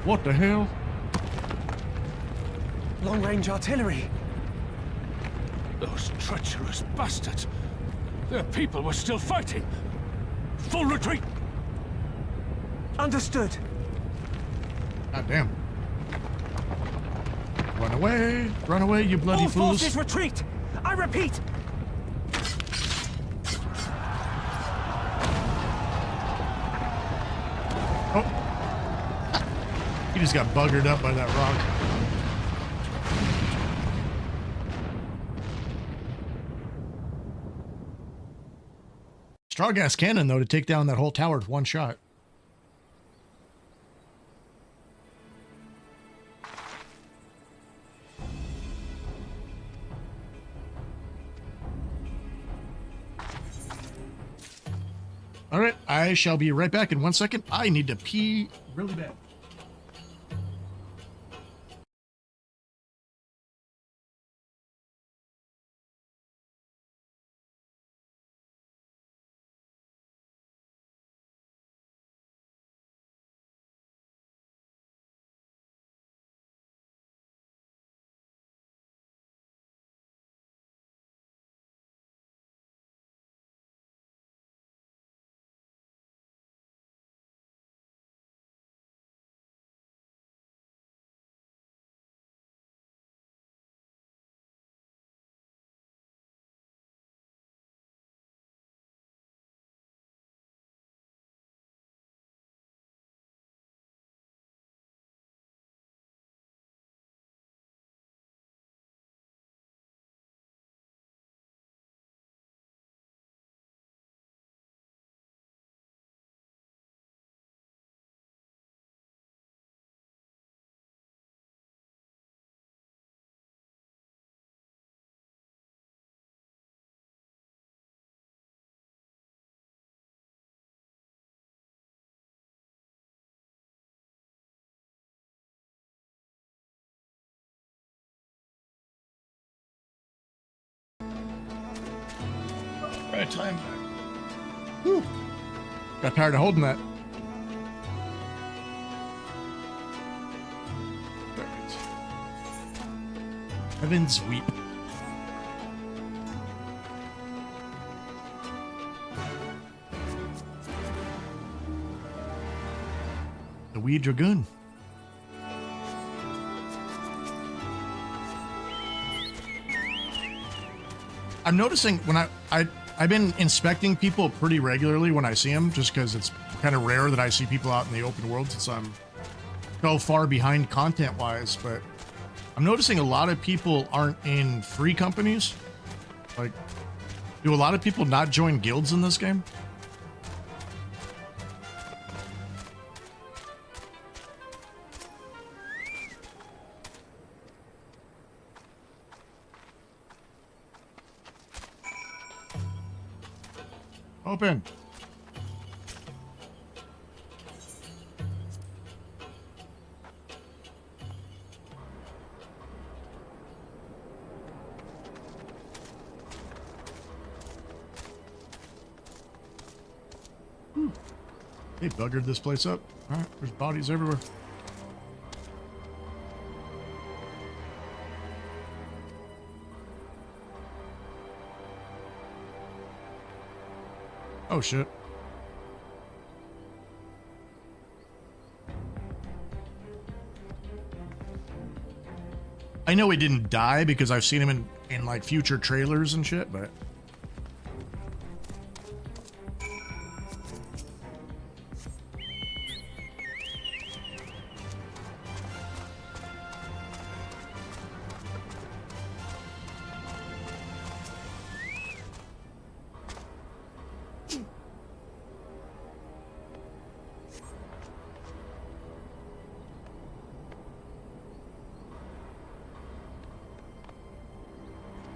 Speaker 1: What the hell?
Speaker 4: Long-range artillery.
Speaker 11: Those treacherous bastards. Their people were still fighting. Full retreat.
Speaker 4: Understood.
Speaker 1: God damn. Run away, you bloody
Speaker 4: All
Speaker 1: fools.
Speaker 4: forces retreat! I repeat!
Speaker 1: Oh. He just got buggered up by that rock. Strong ass cannon, though, to take down that whole tower with one shot. All right, I shall be right back in 1 second. I need to pee really bad. Right, time back. Whew. Got tired of holding that. Perfect. Heaven's Weep. The Wee Dragoon. I'm noticing when I've been inspecting people pretty regularly when I see them, just because it's kind of rare that I see people out in the open world since I'm so far behind content-wise, but I'm noticing a lot of people aren't in free companies. Like, do a lot of people not join guilds in this game? Open. They buggered this place up. All right, there's bodies everywhere. Oh, shit. I know he didn't die because I've seen him in like future trailers and shit, but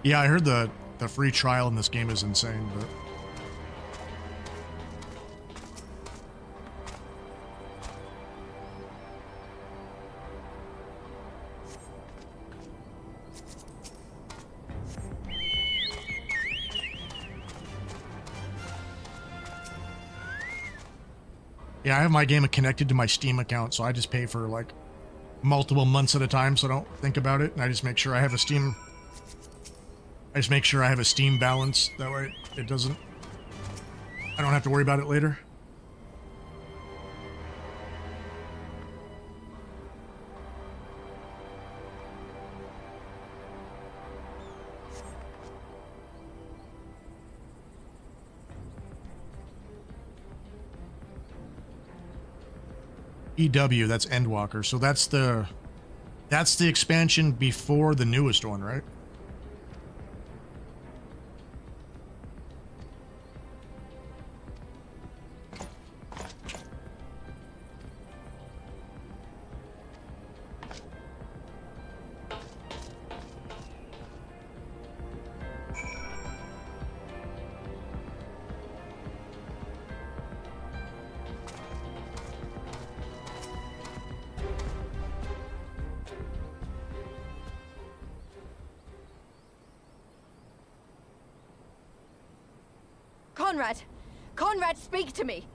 Speaker 1: yeah, I heard the free trial in this game is insane, but yeah, I have my game connected to my Steam account, so I just pay for like multiple months at a time, so I don't think about it, and I just make sure I have a Steam balance. That way it doesn't, I don't have to worry about it later. EW, that's Endwalker. So that's the expansion before the newest one, right?
Speaker 6: Conrad, speak to me.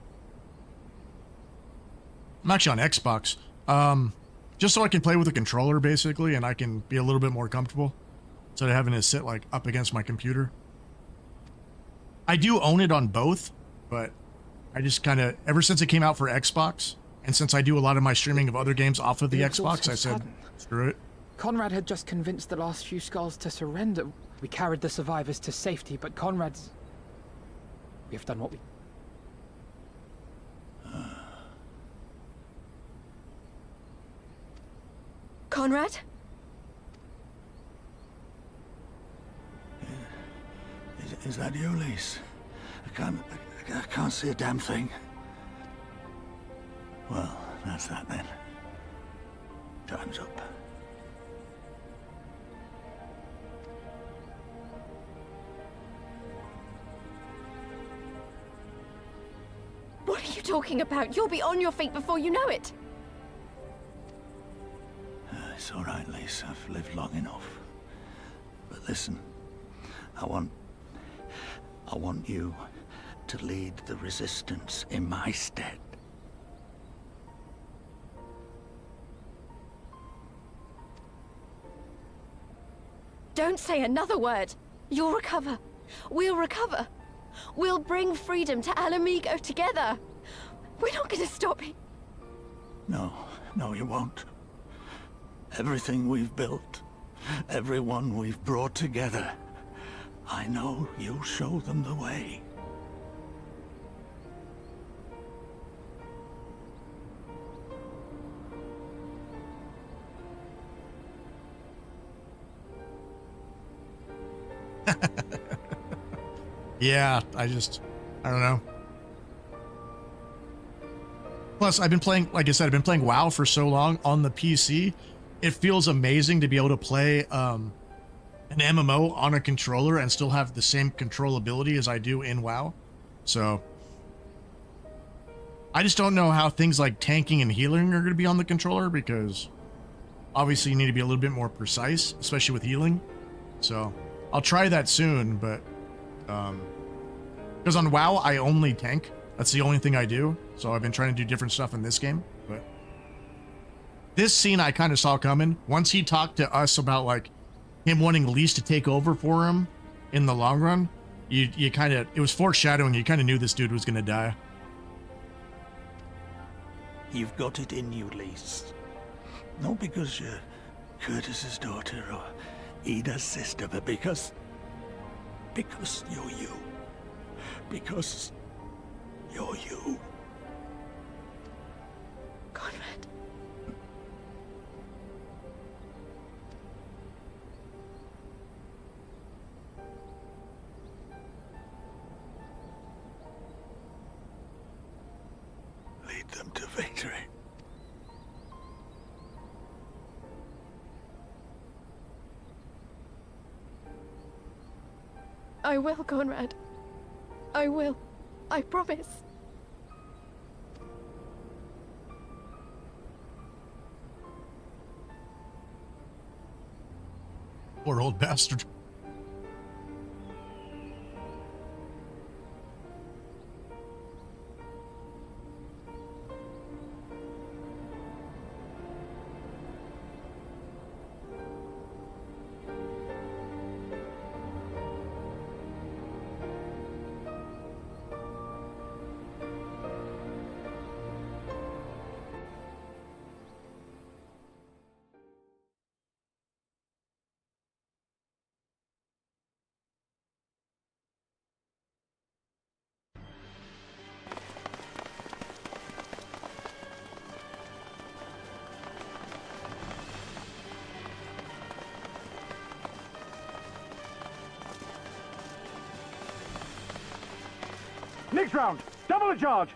Speaker 1: I'm actually on Xbox. Just so I can play with a controller, basically, and I can be a little bit more comfortable instead of having to sit like up against my computer. I do own it on both, but I just kind of, ever since it came out for Xbox, and since I do a lot of my streaming of other games off of the Xbox, I said, screw it.
Speaker 15: Conrad had just convinced the last few skulls to surrender. We carried the survivors to safety, but Conrad's... We have done what we...
Speaker 6: Conrad?
Speaker 16: Is that you, Lise? I can't see a damn thing. Well, that's that then. Time's up.
Speaker 6: What are you talking about? You'll be on your feet before you know it.
Speaker 16: It's all right, Lise. I've lived long enough. But listen, I want you to lead the resistance in my stead.
Speaker 6: Don't say another word. You'll recover. We'll recover. We'll bring freedom to Alamigo together. We're not gonna stop it.
Speaker 16: No, you won't. Everything we've built, everyone we've brought together, I know you'll show them the way.
Speaker 1: Yeah, I don't know. Plus, I've been playing, like I said, I've been playing WoW for so long on the PC. It feels amazing to be able to play an MMO on a controller and still have the same controllability as I do in WoW. So, I just don't know how things like tanking and healing are going to be on the controller, because obviously you need to be a little bit more precise, especially with healing. So, I'll try that soon, but because on WoW I only tank. That's the only thing I do. So I've been trying to do different stuff in this game, but this scene I kind of saw coming. Once he talked to us about like him wanting Lise to take over for him in the long run, you kind of, it was foreshadowing. You kind of knew this dude was gonna die.
Speaker 16: You've got it in you, Lise. Not because you're Curtis's daughter or Ida's sister, but because you're you. Because you're you.
Speaker 6: Conrad.
Speaker 16: Lead them to victory.
Speaker 6: I will, Conrad. I will. I promise.
Speaker 1: Poor old bastard.
Speaker 13: Next round, double the charge.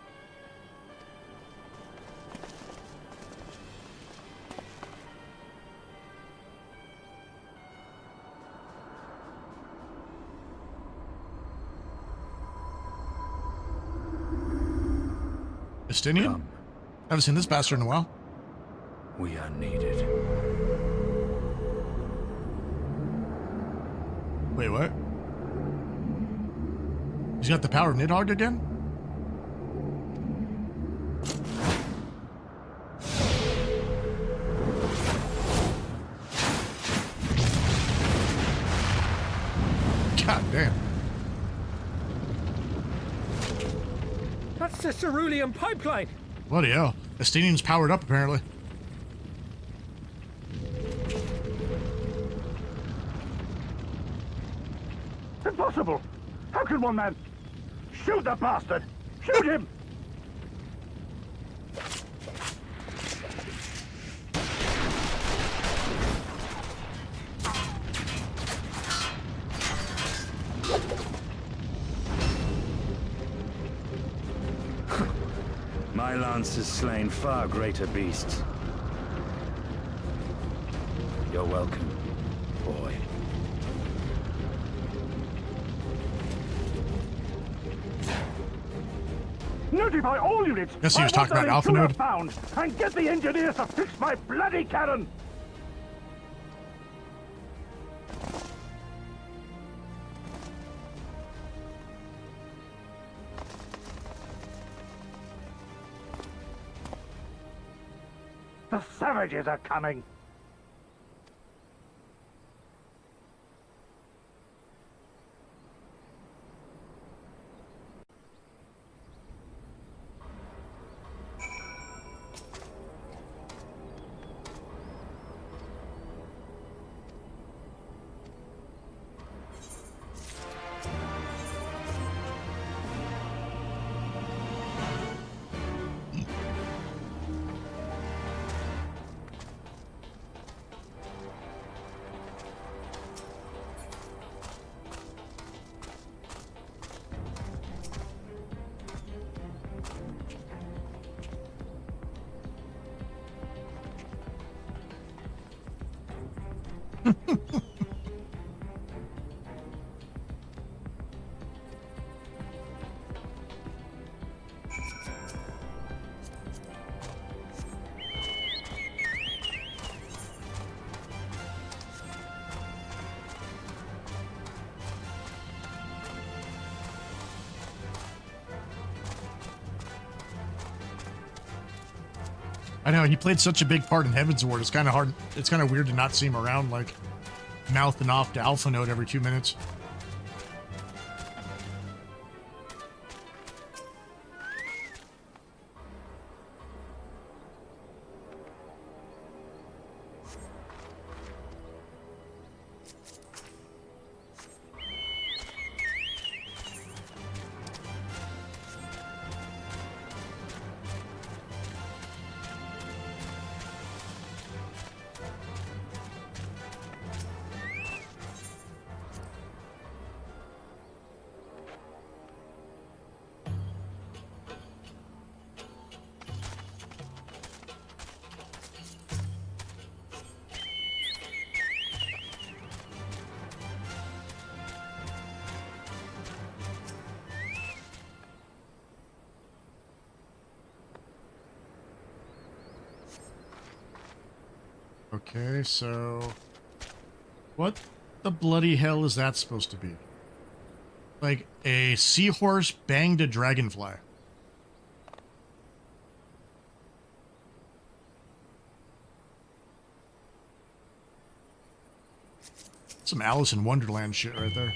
Speaker 1: Justinian? Haven't seen this bastard in a while.
Speaker 10: We are needed.
Speaker 1: Wait, what? He's got the power of Nidhogg again? God damn.
Speaker 14: That's the cerulean pipeline.
Speaker 1: Bloody hell. Estinian's powered up, apparently.
Speaker 13: Impossible! How can one man... Shoot the bastard! Shoot him!
Speaker 10: My lance has slain far greater beasts. You're welcome, boy.
Speaker 13: Notify all units!
Speaker 1: Guess he was talking about Alpha Node.
Speaker 13: Found, and get the engineers to fix my bloody cannon! The savages are coming!
Speaker 1: I know, he played such a big part in Heaven's Ward. It's kind of hard. It's kind of weird to not see him around, like, mouthing off to Alpha Node every 2 minutes. Okay, so what the bloody hell is that supposed to be? Like a seahorse banged a dragonfly. Some Alice in Wonderland shit right there.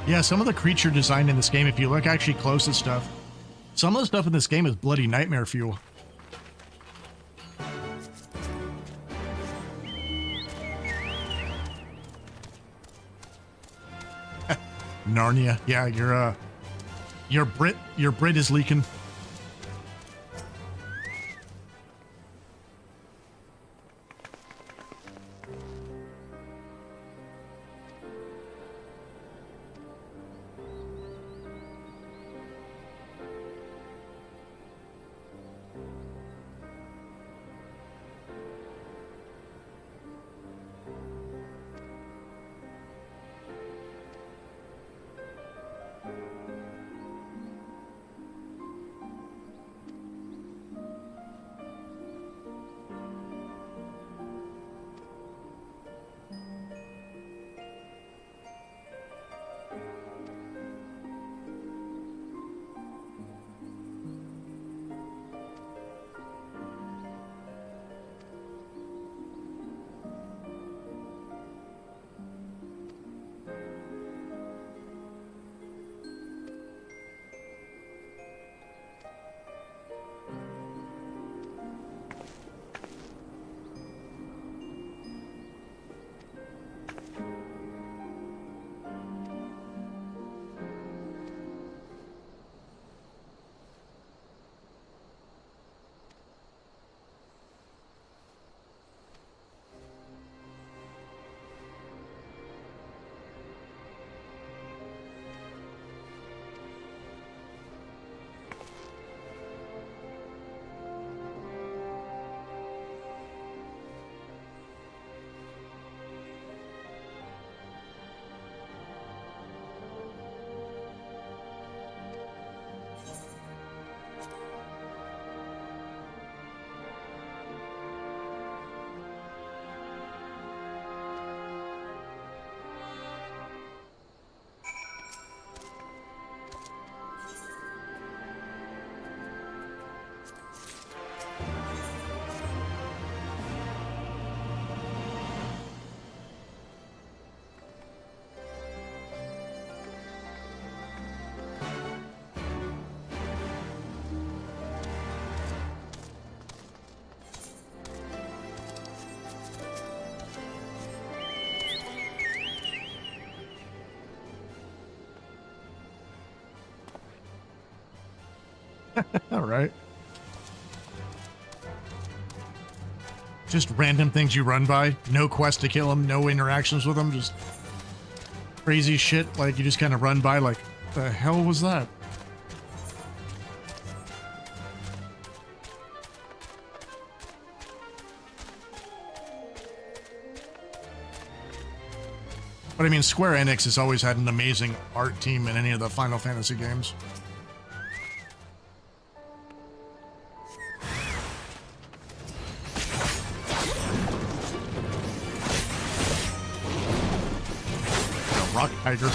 Speaker 1: Yeah, some of the creature design in this game, if you look actually close at stuff, some of the stuff in this game is bloody nightmare fuel. Narnia. Yeah, your Brit is leaking. All right. Just random things you run by. No quest to kill them. No interactions with them. Just crazy shit. Like you just kind of run by like, the hell was that? But I mean, Square Enix has always had an amazing art team in any of the Final Fantasy games. Rock Tiger.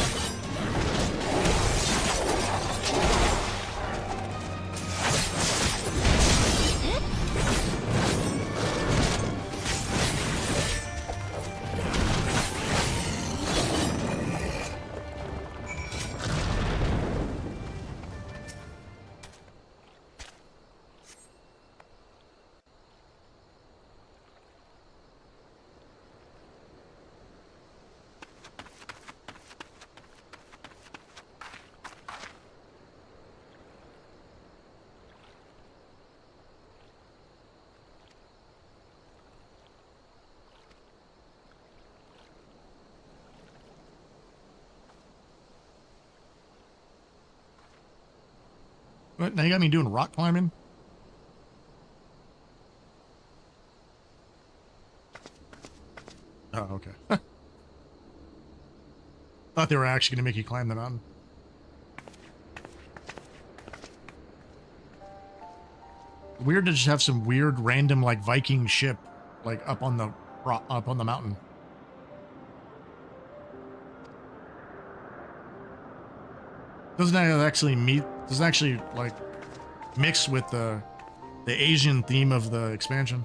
Speaker 1: What? Now you got me doing rock climbing? Oh, okay. Thought they were actually going to make you climb the mountain. Weird to just have some weird, random, like Viking ship, like up on the mountain. Doesn't actually like mix with the Asian theme of the expansion.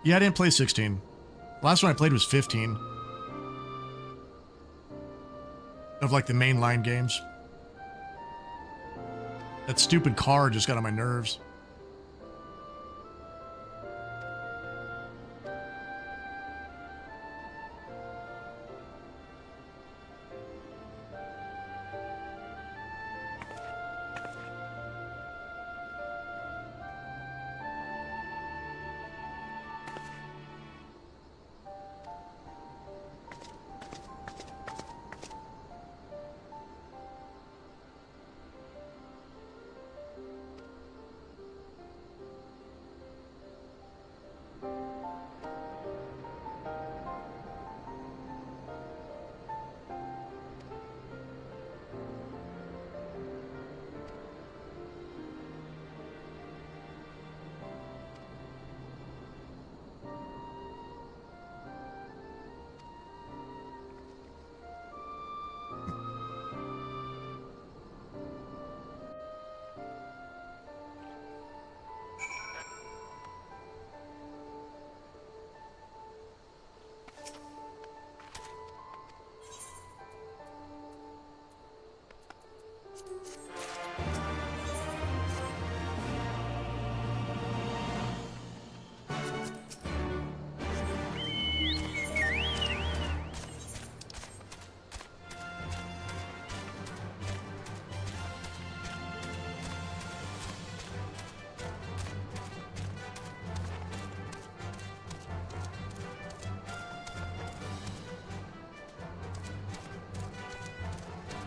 Speaker 1: Yeah, I didn't play 16. Last one I played was 15. Of like the mainline games. That stupid car just got on my nerves.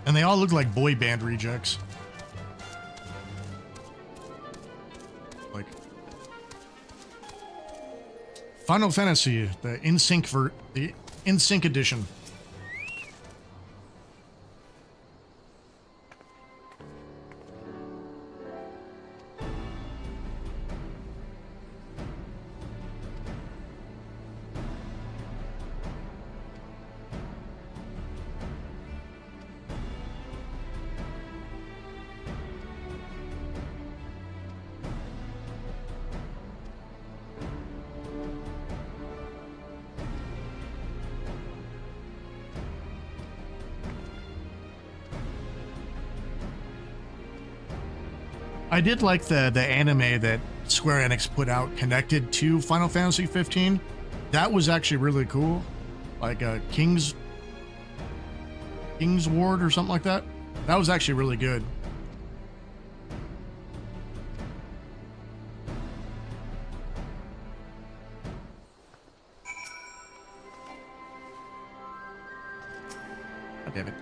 Speaker 1: And they all look like boy band rejects. Like Final Fantasy, the in-sync edition. I did like the anime that Square Enix put out connected to Final Fantasy 15. That was actually really cool. Like King's Ward or something like that. That was actually really good. God damn it.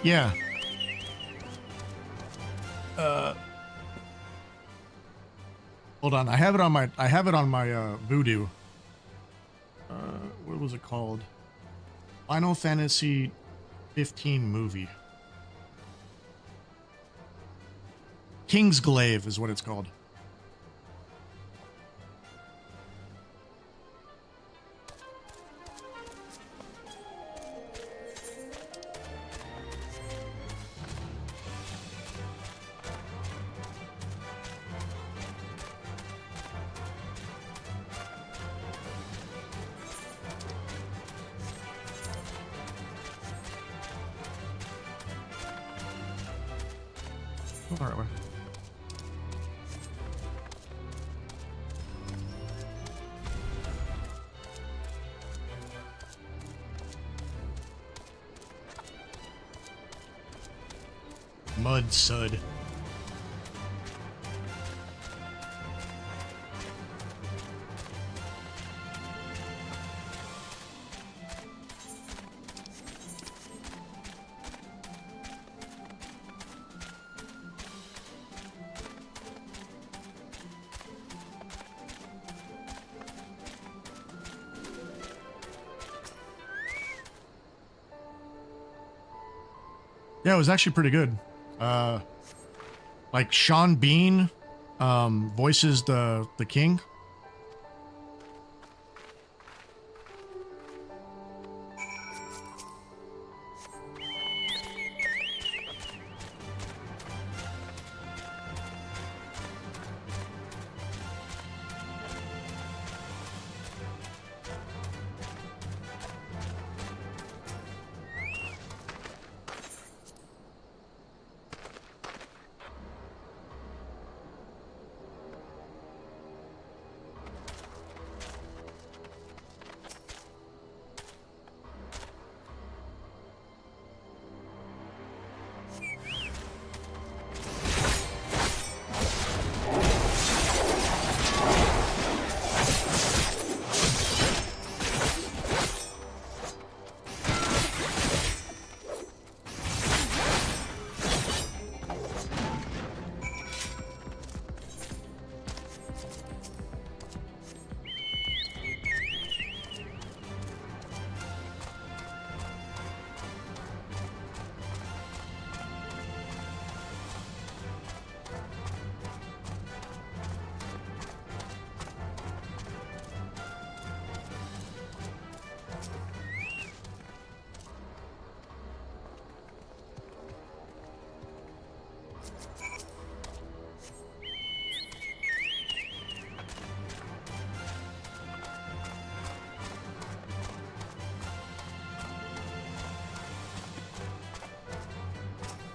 Speaker 1: Yeah. Hold on. I have it on my Voodoo. What was it called? Final Fantasy 15 movie. King's Glaive is what it's called. All right, Mud Sud. Yeah, it was actually pretty good. Like Sean Bean voices the king.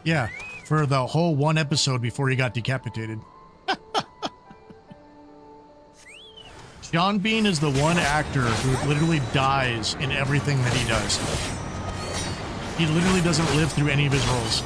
Speaker 1: Yeah, for the whole one episode before he got decapitated. Sean Bean is the one actor who literally dies in everything that he does. He literally doesn't live through any of his roles.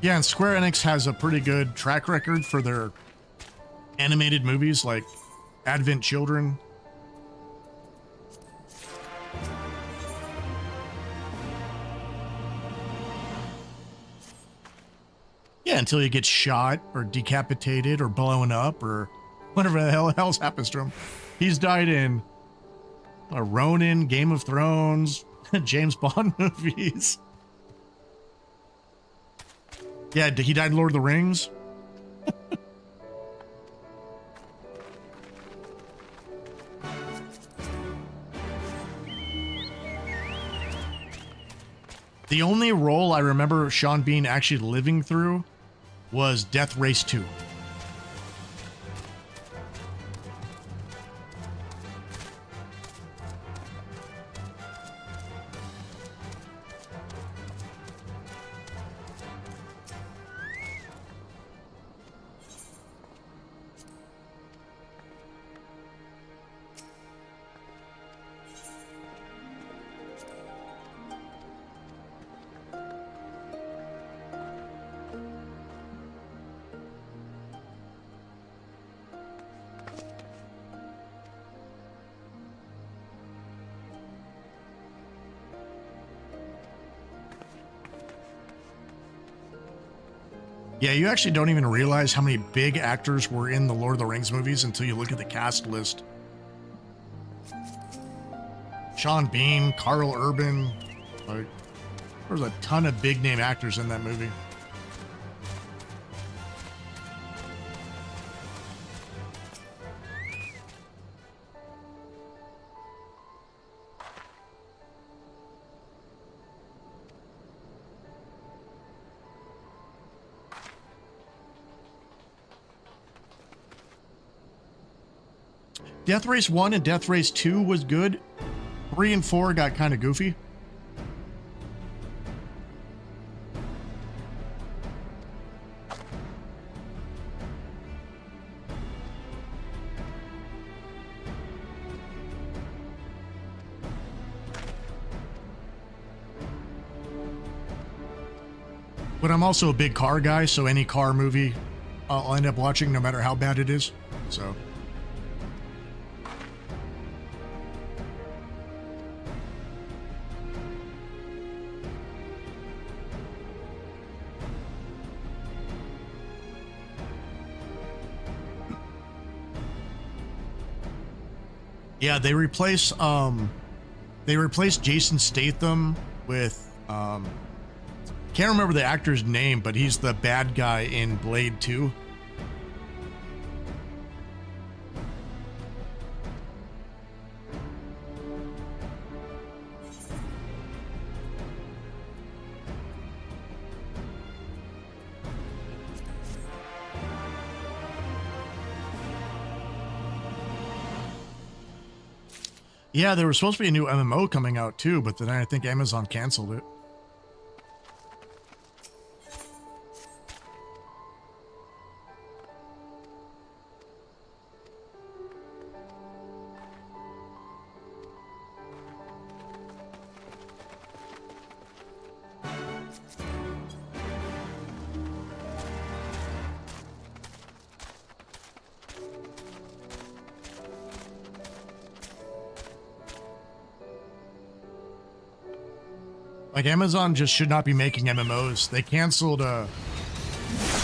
Speaker 1: Yeah, and Square Enix has a pretty good track record for their animated movies like Advent Children. Yeah, until he gets shot or decapitated or blown up or whatever the hell else happens to him. He's died in Ronin, Game of Thrones, James Bond movies. Yeah, he died in Lord of the Rings. The only role I remember Sean Bean actually living through was Death Race 2. Yeah, you actually don't even realize how many big actors were in the Lord of the Rings movies until you look at the cast list. Sean Bean, Carl Urban, like, there's a ton of big name actors in that movie. Death Race 1 and Death Race 2 was good. 3 and 4 got kind of goofy. But I'm also a big car guy, so any car movie I'll end up watching no matter how bad it is. So... yeah, they replaced Jason Statham with can't remember the actor's name, but he's the bad guy in Blade 2. Yeah, there was supposed to be a new MMO coming out too, but then I think Amazon canceled it. Like, Amazon just should not be making MMOs. They canceled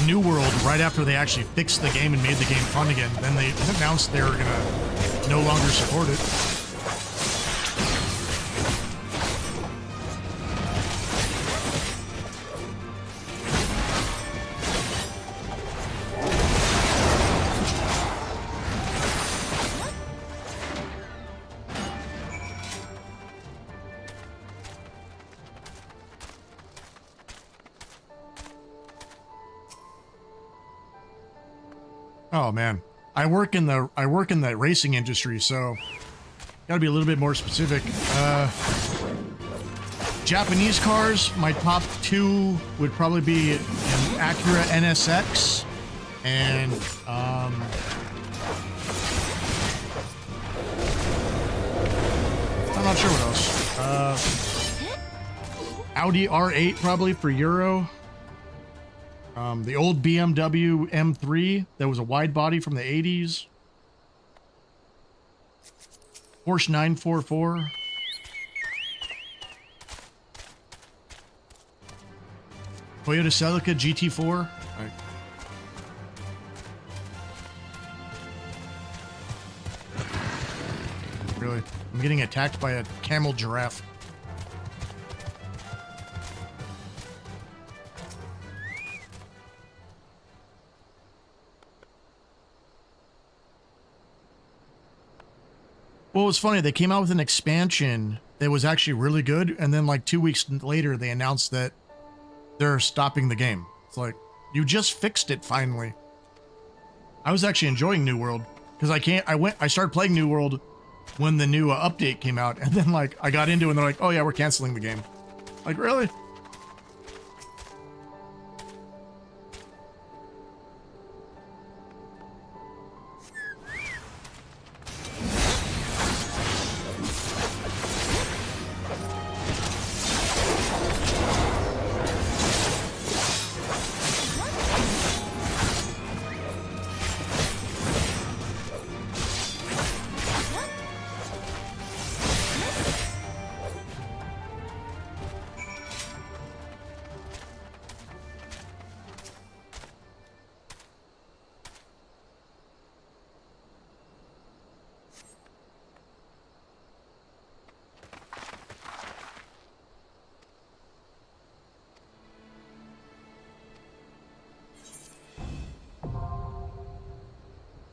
Speaker 1: New World right after they actually fixed the game and made the game fun again. Then they announced they were gonna no longer support it. Oh man, I work in the racing industry, so gotta be a little bit more specific. Japanese cars, my top two would probably be an Acura NSX and I'm not sure what else. Audi R8 probably for Euro. The old BMW M3 that was a wide body from the 80s. Porsche 944. Toyota Celica GT4. Right. Really? I'm getting attacked by a camel giraffe. Well, it was funny. They came out with an expansion that was actually really good, and then like 2 weeks later, they announced that they're stopping the game. It's like, you just fixed it finally. I was actually enjoying New World because I started playing New World when the new update came out, and then like I got into it and they're like, oh yeah, we're canceling the game. Like, really?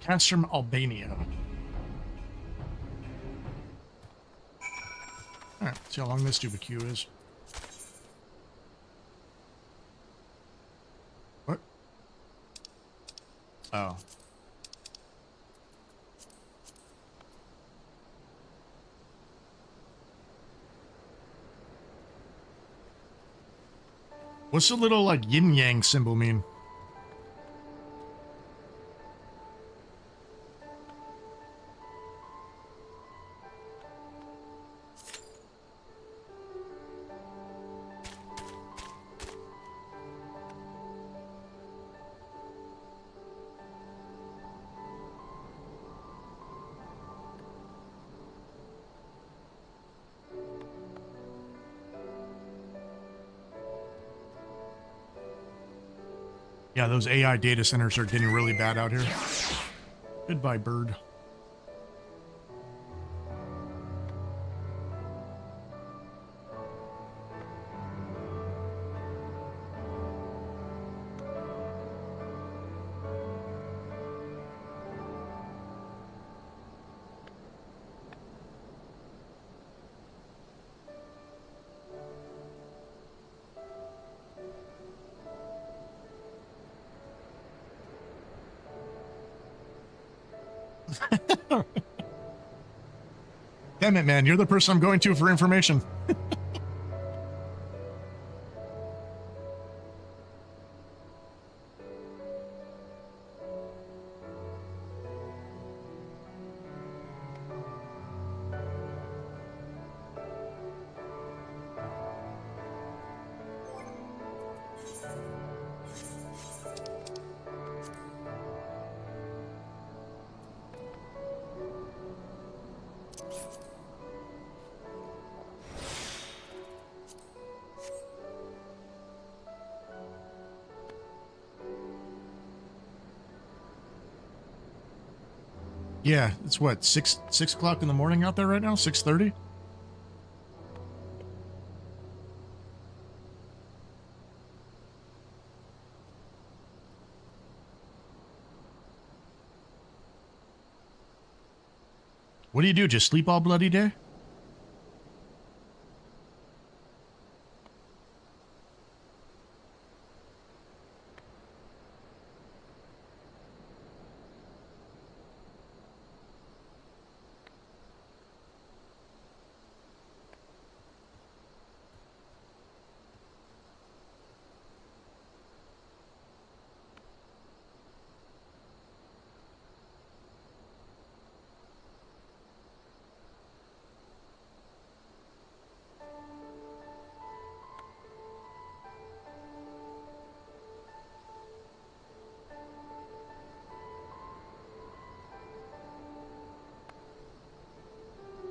Speaker 1: That's from Albania. Alright, see how long this stupid queue is. What? Oh. What's the little, like, yin-yang symbol mean? Yeah, those AI data centers are getting really bad out here. Goodbye, bird. Damn it, man. You're the person I'm going to for information. Yeah, it's what, 6 o'clock in the morning out there right now? 6:30? What do you do? Just sleep all bloody day?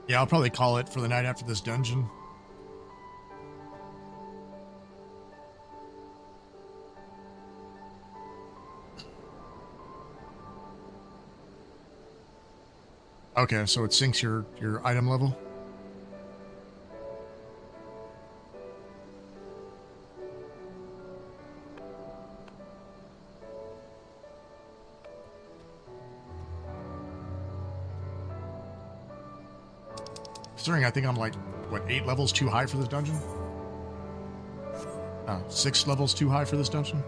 Speaker 1: Yeah, I'll probably call it for the night after this dungeon. Okay, so it syncs your item level. Considering I think I'm like, what, 8 levels too high for this dungeon? 6 levels too high for this dungeon?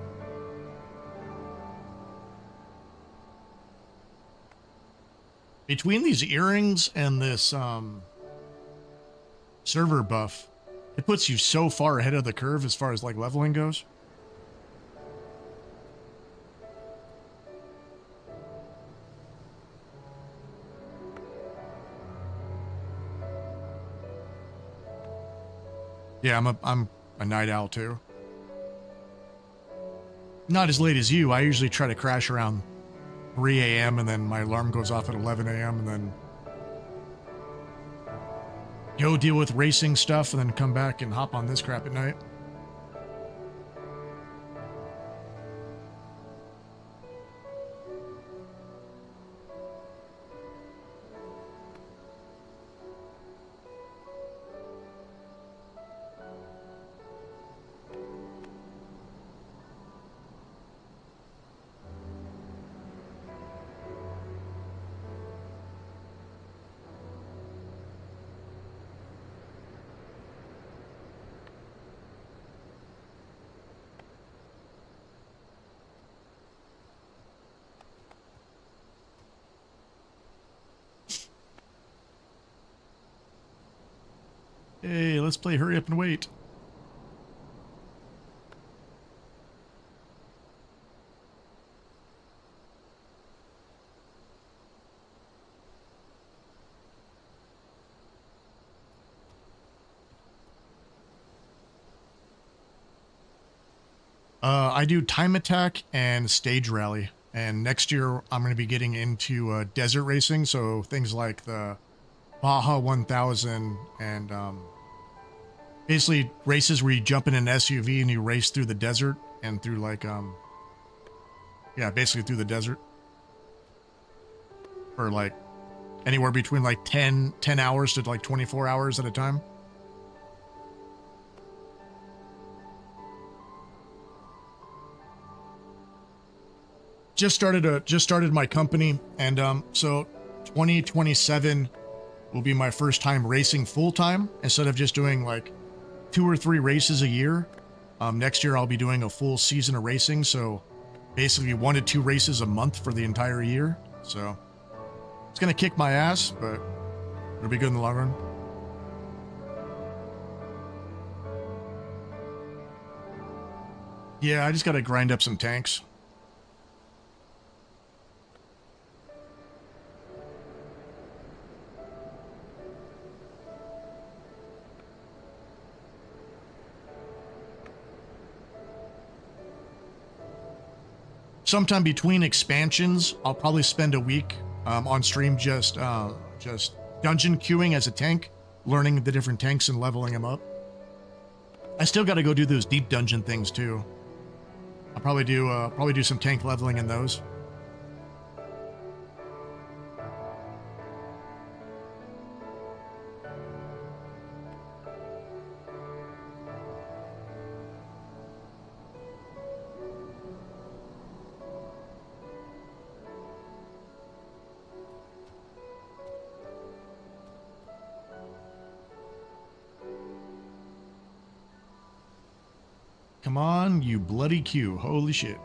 Speaker 1: Between these earrings and this server buff, it puts you so far ahead of the curve as far as like leveling goes. Yeah, I'm a night owl too. Not as late as you. I usually try to crash around 3 a.m. and then my alarm goes off at 11 a.m. and then go deal with racing stuff and then come back and hop on this crap at night. Hey, let's play hurry up and wait. I do time attack and stage rally, and next year I'm going to be getting into desert racing, so things like the Baja 1000 and basically races where you jump in an SUV and you race through the desert and through like yeah, basically through the desert for like anywhere between like 10 hours to like 24 hours at a time. Just started my company, and so 2027 will be my first time racing full time instead of just doing like 2 or 3 races a year. Next year I'll be doing a full season of racing, so basically 1 to 2 races a month for the entire year. So it's gonna kick my ass, but it'll be good in the long run. Yeah, I just gotta grind up some tanks. Sometime between expansions, I'll probably spend a week on stream just dungeon queuing as a tank, learning the different tanks and leveling them up. I still got to go do those deep dungeon things too. I'll probably do some tank leveling in those. Come on, you bloody queue. Holy shit.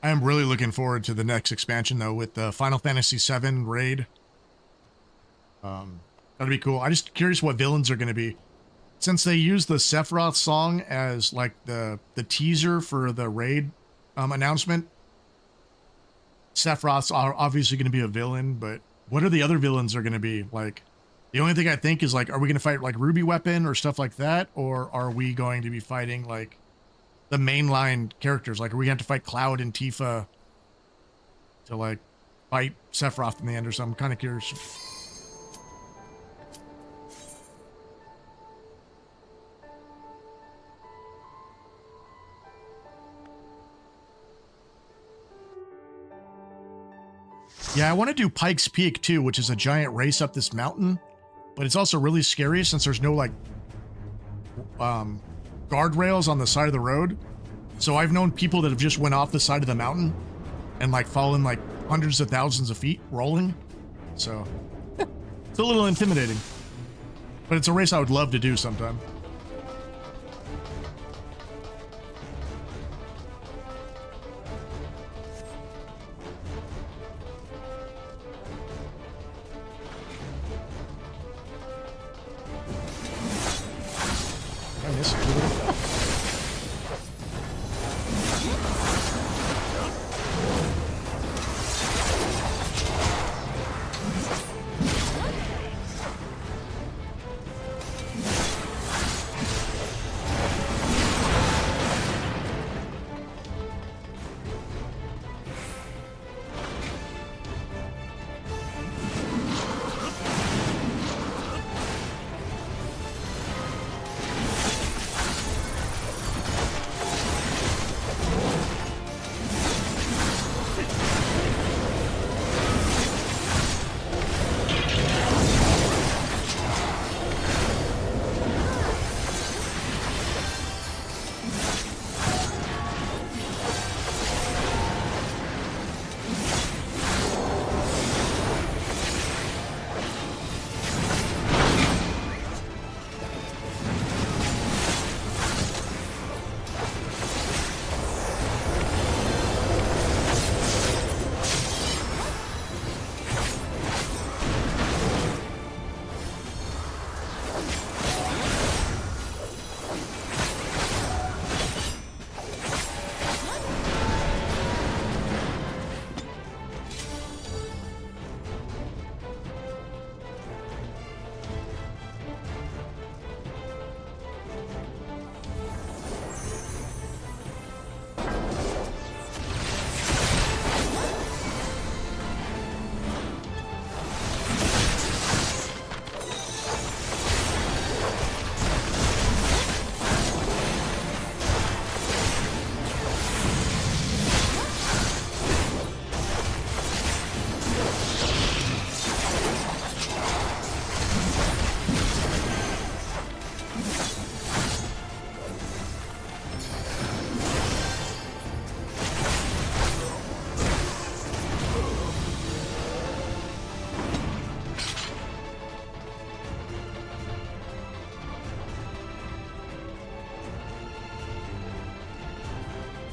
Speaker 1: I am really looking forward to the next expansion, though, with the Final Fantasy VII raid. That'll be cool. I'm just curious what villains are going to be. Since they use the Sephiroth song as like the teaser for the raid announcement, Sephiroth's obviously going to be a villain, but what are the other villains are going to be? Like, the only thing I think is like, are we going to fight like Ruby Weapon or stuff like that? Or are we going to be fighting like the mainline characters? Like, are we going to have to fight Cloud and Tifa to like fight Sephiroth in the end or something? I'm kind of curious. Yeah, I want to do Pike's Peak too, which is a giant race up this mountain, but it's also really scary since there's no like guardrails on the side of the road. So I've known people that have just went off the side of the mountain and like fallen like hundreds of thousands of feet rolling. So it's a little intimidating, but it's a race I would love to do sometime.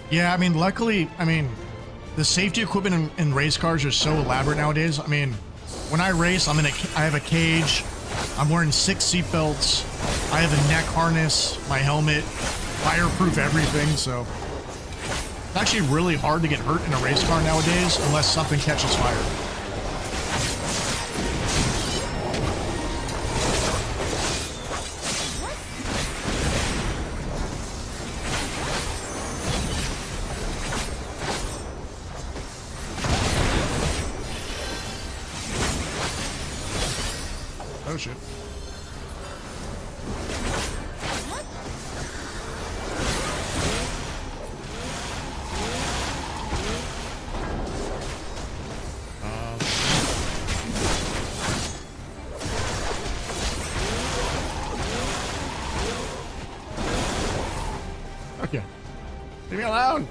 Speaker 1: Yeah, I mean, luckily, the safety equipment in race cars are so elaborate nowadays. I mean, when I race, I have a cage, I'm wearing 6 seat belts, I have a neck harness, my helmet, fireproof everything, so it's actually really hard to get hurt in a race car nowadays unless something catches fire. Oh shit. Okay. Leave me alone.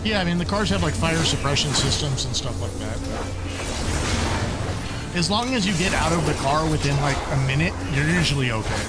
Speaker 1: Yeah, I mean, the cars have like fire suppression systems and stuff like that. As long as you get out of the car within like a minute, you're usually okay.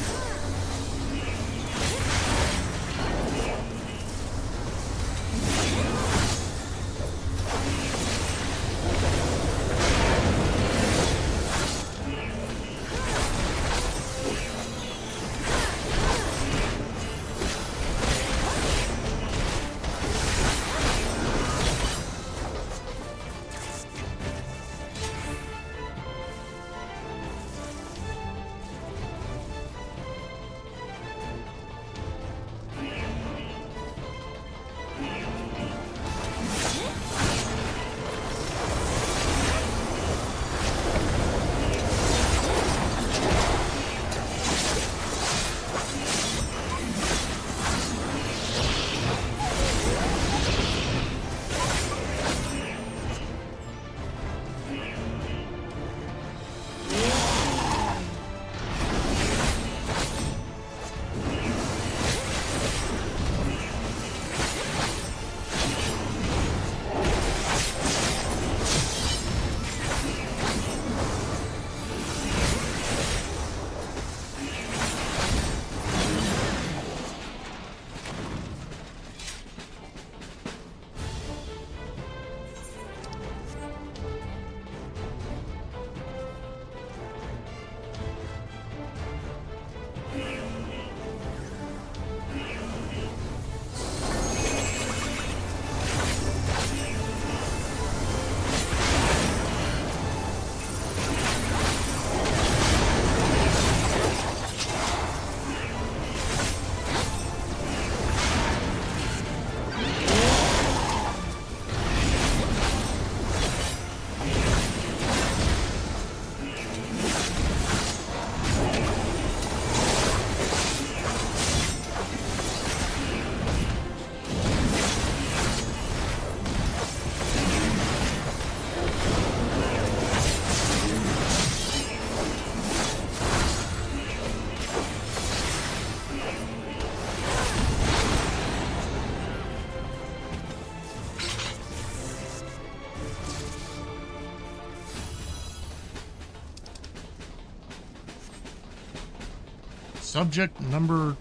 Speaker 1: Subject number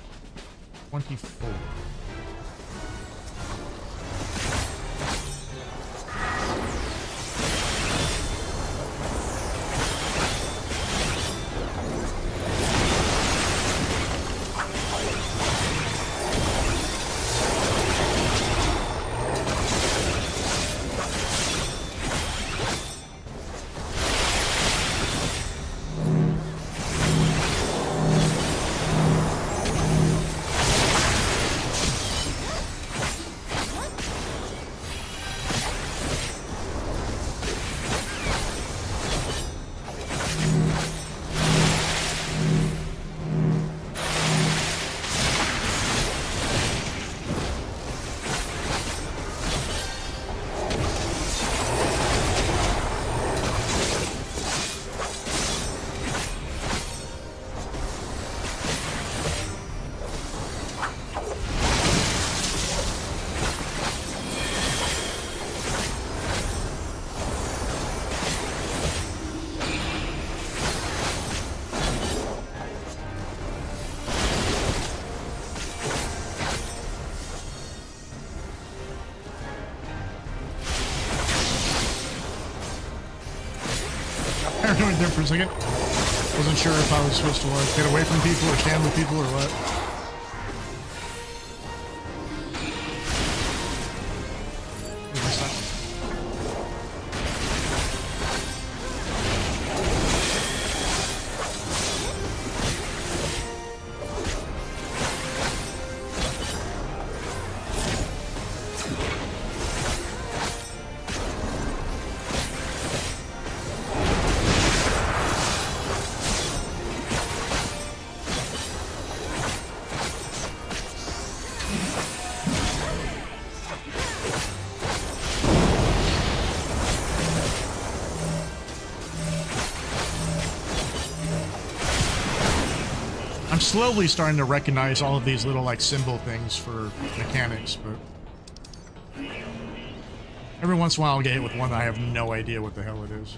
Speaker 1: 24. there for a second. Wasn't sure if I was supposed to like get away from people or stand with people or what. I'm slowly starting to recognize all of these little like symbol things for mechanics, but every once in a while I'll get hit with one that I have no idea what the hell it is.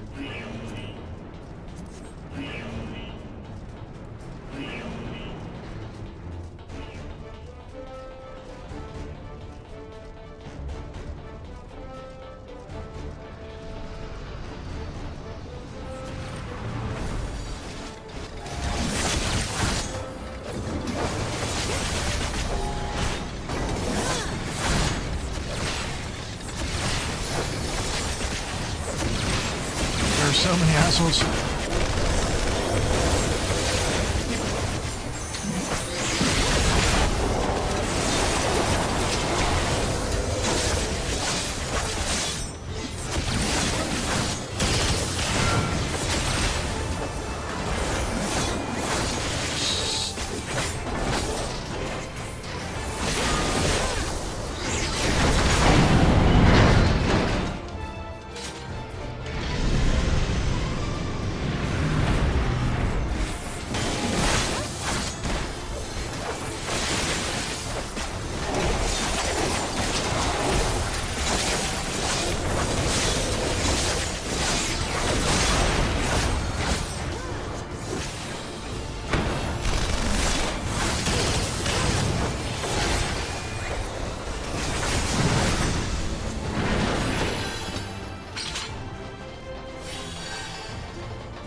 Speaker 1: So many assholes.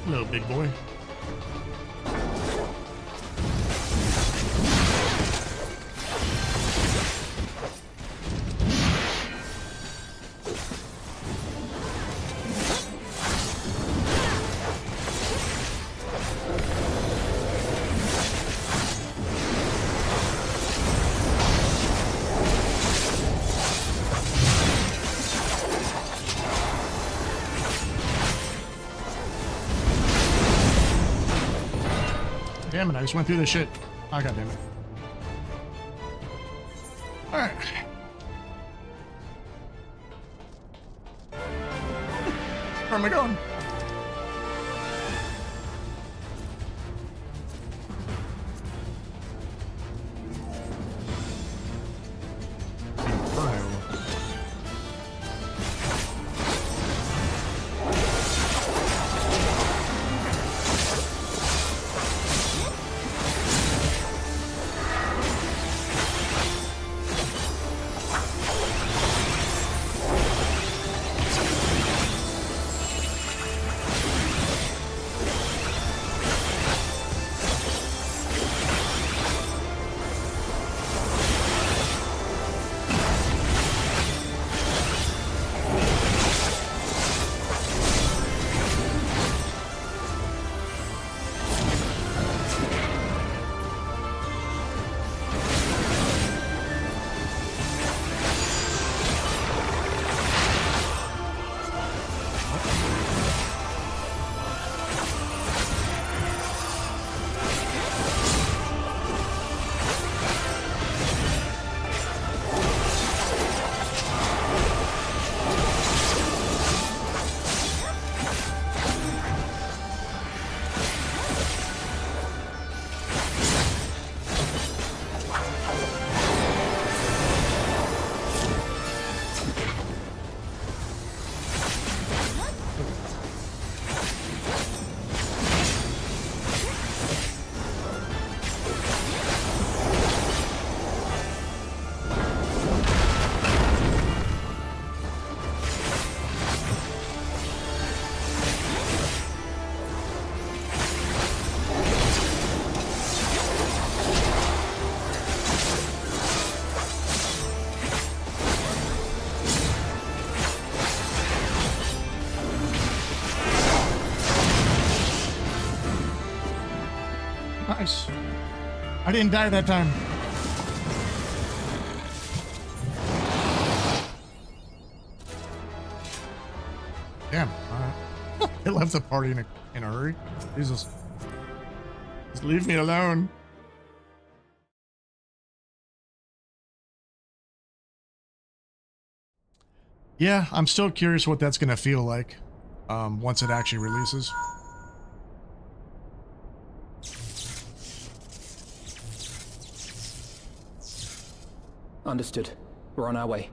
Speaker 1: Hello, big boy. Damn it, I just went through this shit. Oh, god damn it. Alright. Where am I going? Nice. I didn't die that time. Damn. It left the party in a hurry. Jesus. Just leave me alone. Yeah, I'm still curious what that's going to feel like once it actually releases.
Speaker 15: Understood. We're on our way.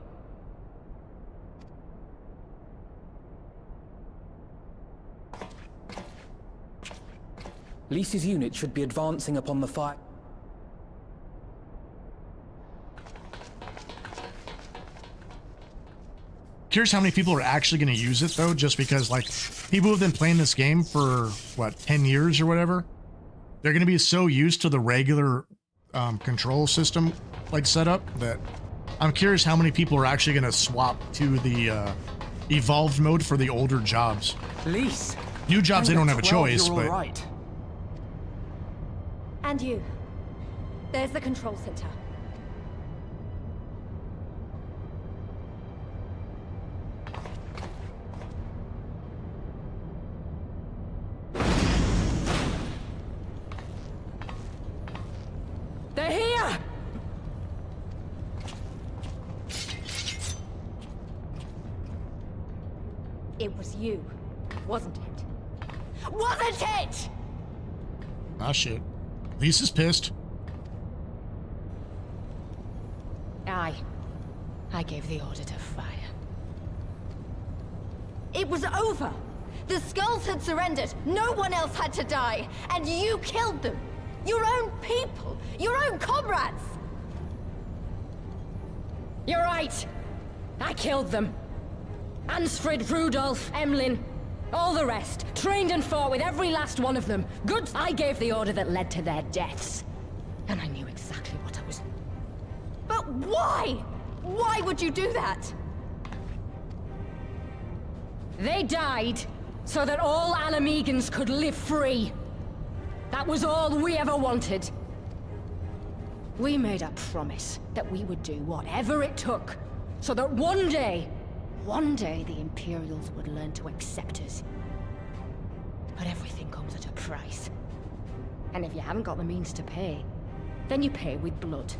Speaker 15: Lisa's unit should be advancing upon the fire.
Speaker 1: Curious how many people are actually going to use it, though, just because, like, people who've been playing this game for, what, 10 years or whatever, they're going to be so used to the regular control system, like, setup, that I'm curious how many people are actually going to swap to the evolved mode for the older jobs.
Speaker 15: Lise!
Speaker 1: New jobs, they don't have a choice,
Speaker 15: you're
Speaker 1: but...
Speaker 15: all right.
Speaker 6: And you. There's the control center.
Speaker 12: They're here!
Speaker 6: It was you, wasn't it? Wasn't it?
Speaker 1: Ah, shit. Lisa's pissed.
Speaker 5: I gave the order to fire.
Speaker 6: It was over. The Skulls had surrendered. No one else had to die. And you killed them. Your own people. Your own comrades.
Speaker 12: You're right. I killed them. Ansfrid, Rudolph, Emlyn, all the rest. Trained and fought with every last one of them. Good. I gave the order that led to their deaths. And I knew exactly what I was...
Speaker 6: But why? Why would you do that?
Speaker 12: They died so that all Alamegans could live free. That was all we ever wanted. We made a promise that we would do whatever it took, so that one day the Imperials would learn to accept us. But everything comes at a price. And if you haven't got the means to pay, then you pay with blood.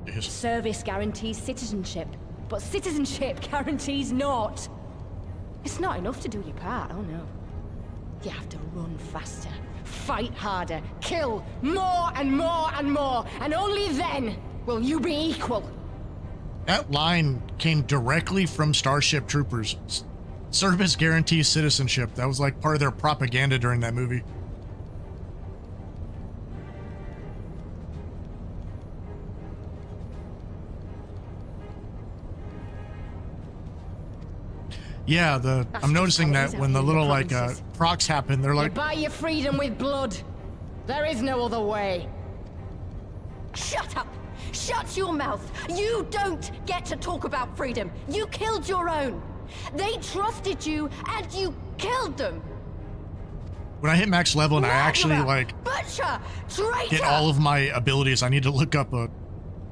Speaker 1: Yes.
Speaker 12: Service guarantees citizenship, but citizenship guarantees naught. It's not enough to do your part, oh no. You have to run faster, fight harder, kill more and more and more, and only then will you be equal.
Speaker 1: That line came directly from Starship Troopers. Service guarantees citizenship. That was like part of their propaganda during that movie. Yeah, I'm noticing that when the little like procs happen, they're like,
Speaker 12: you buy your freedom with blood. There is no other way.
Speaker 6: Shut up! Shut your mouth! You don't get to talk about freedom. You killed your own. They trusted you, and you killed them.
Speaker 1: when I hit max level and I actually like
Speaker 6: Butcher, traitor!
Speaker 1: get all of my abilities, I need to look up a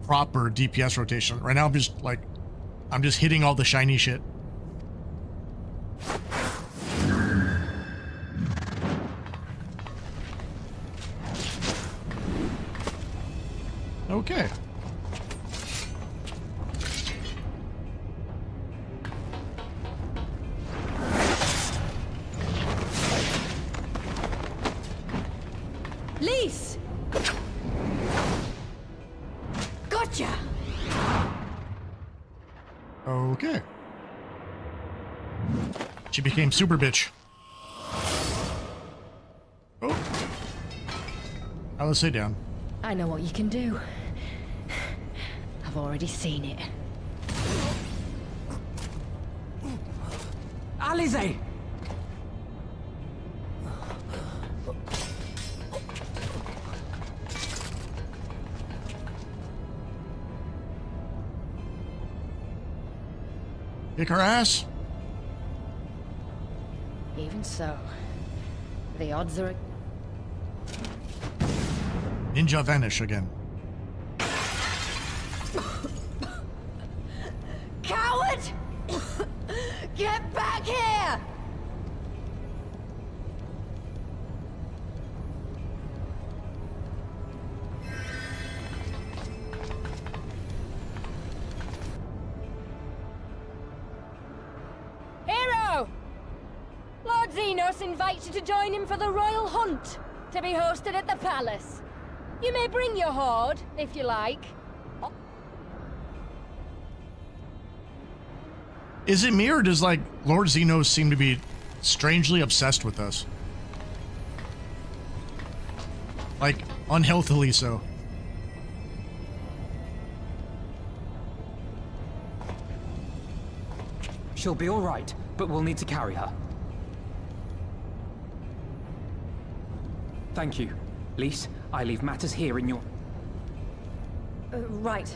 Speaker 1: proper DPS rotation. Right now I'm just hitting all the shiny shit. Okay.
Speaker 6: Lise! Gotcha!
Speaker 1: Okay. She became super bitch. Oh. Now let's sit down.
Speaker 12: I know what you can do. I've already seen it.
Speaker 15: Alize!
Speaker 1: Kick her ass?
Speaker 12: Even so, the odds are...
Speaker 1: Ninja vanish again.
Speaker 6: Coward! Get back here!
Speaker 12: Hero! Lord Xenos invites you to join him for the royal hunt, to be hosted at the palace. You may bring your horde, if you like.
Speaker 1: Is it me, or does, like, Lord Xenos seem to be strangely obsessed with us? Like, unhealthily so.
Speaker 15: She'll be all right, but we'll need to carry her. Thank you. Lise, I leave matters here in your...
Speaker 6: Right.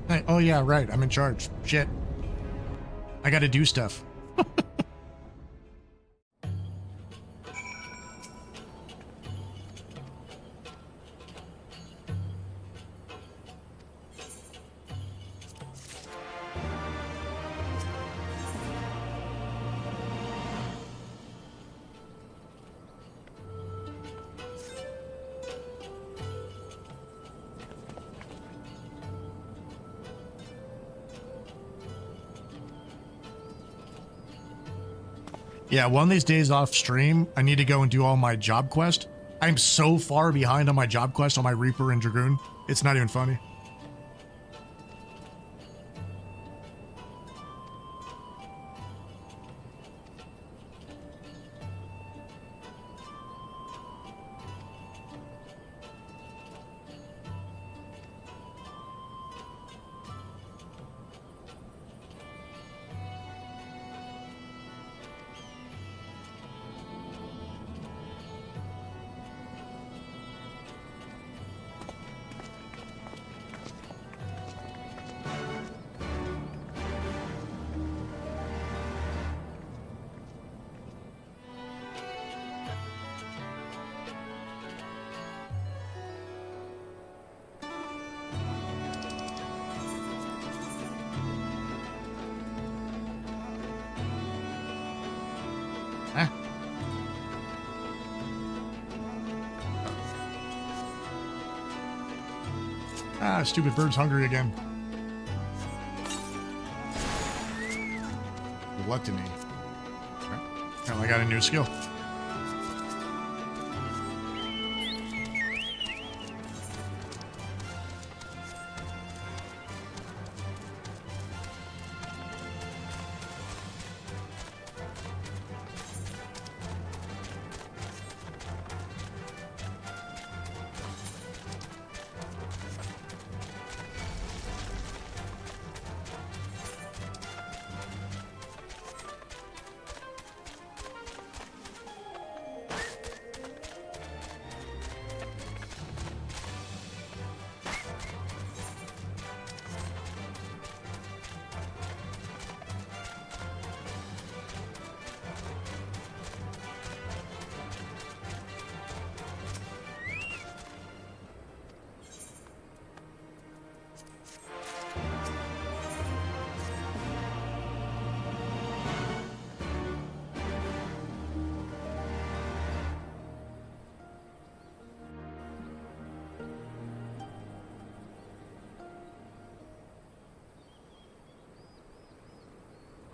Speaker 1: Hey, oh yeah, right, I'm in charge. Shit. I gotta do stuff. Yeah, one of these days off stream, I need to go and do all my job quest. I'm so far behind on my job quest on my Reaper and Dragoon. It's not even funny. Ah, stupid bird's hungry again. Gluttony. Okay. I got a new skill.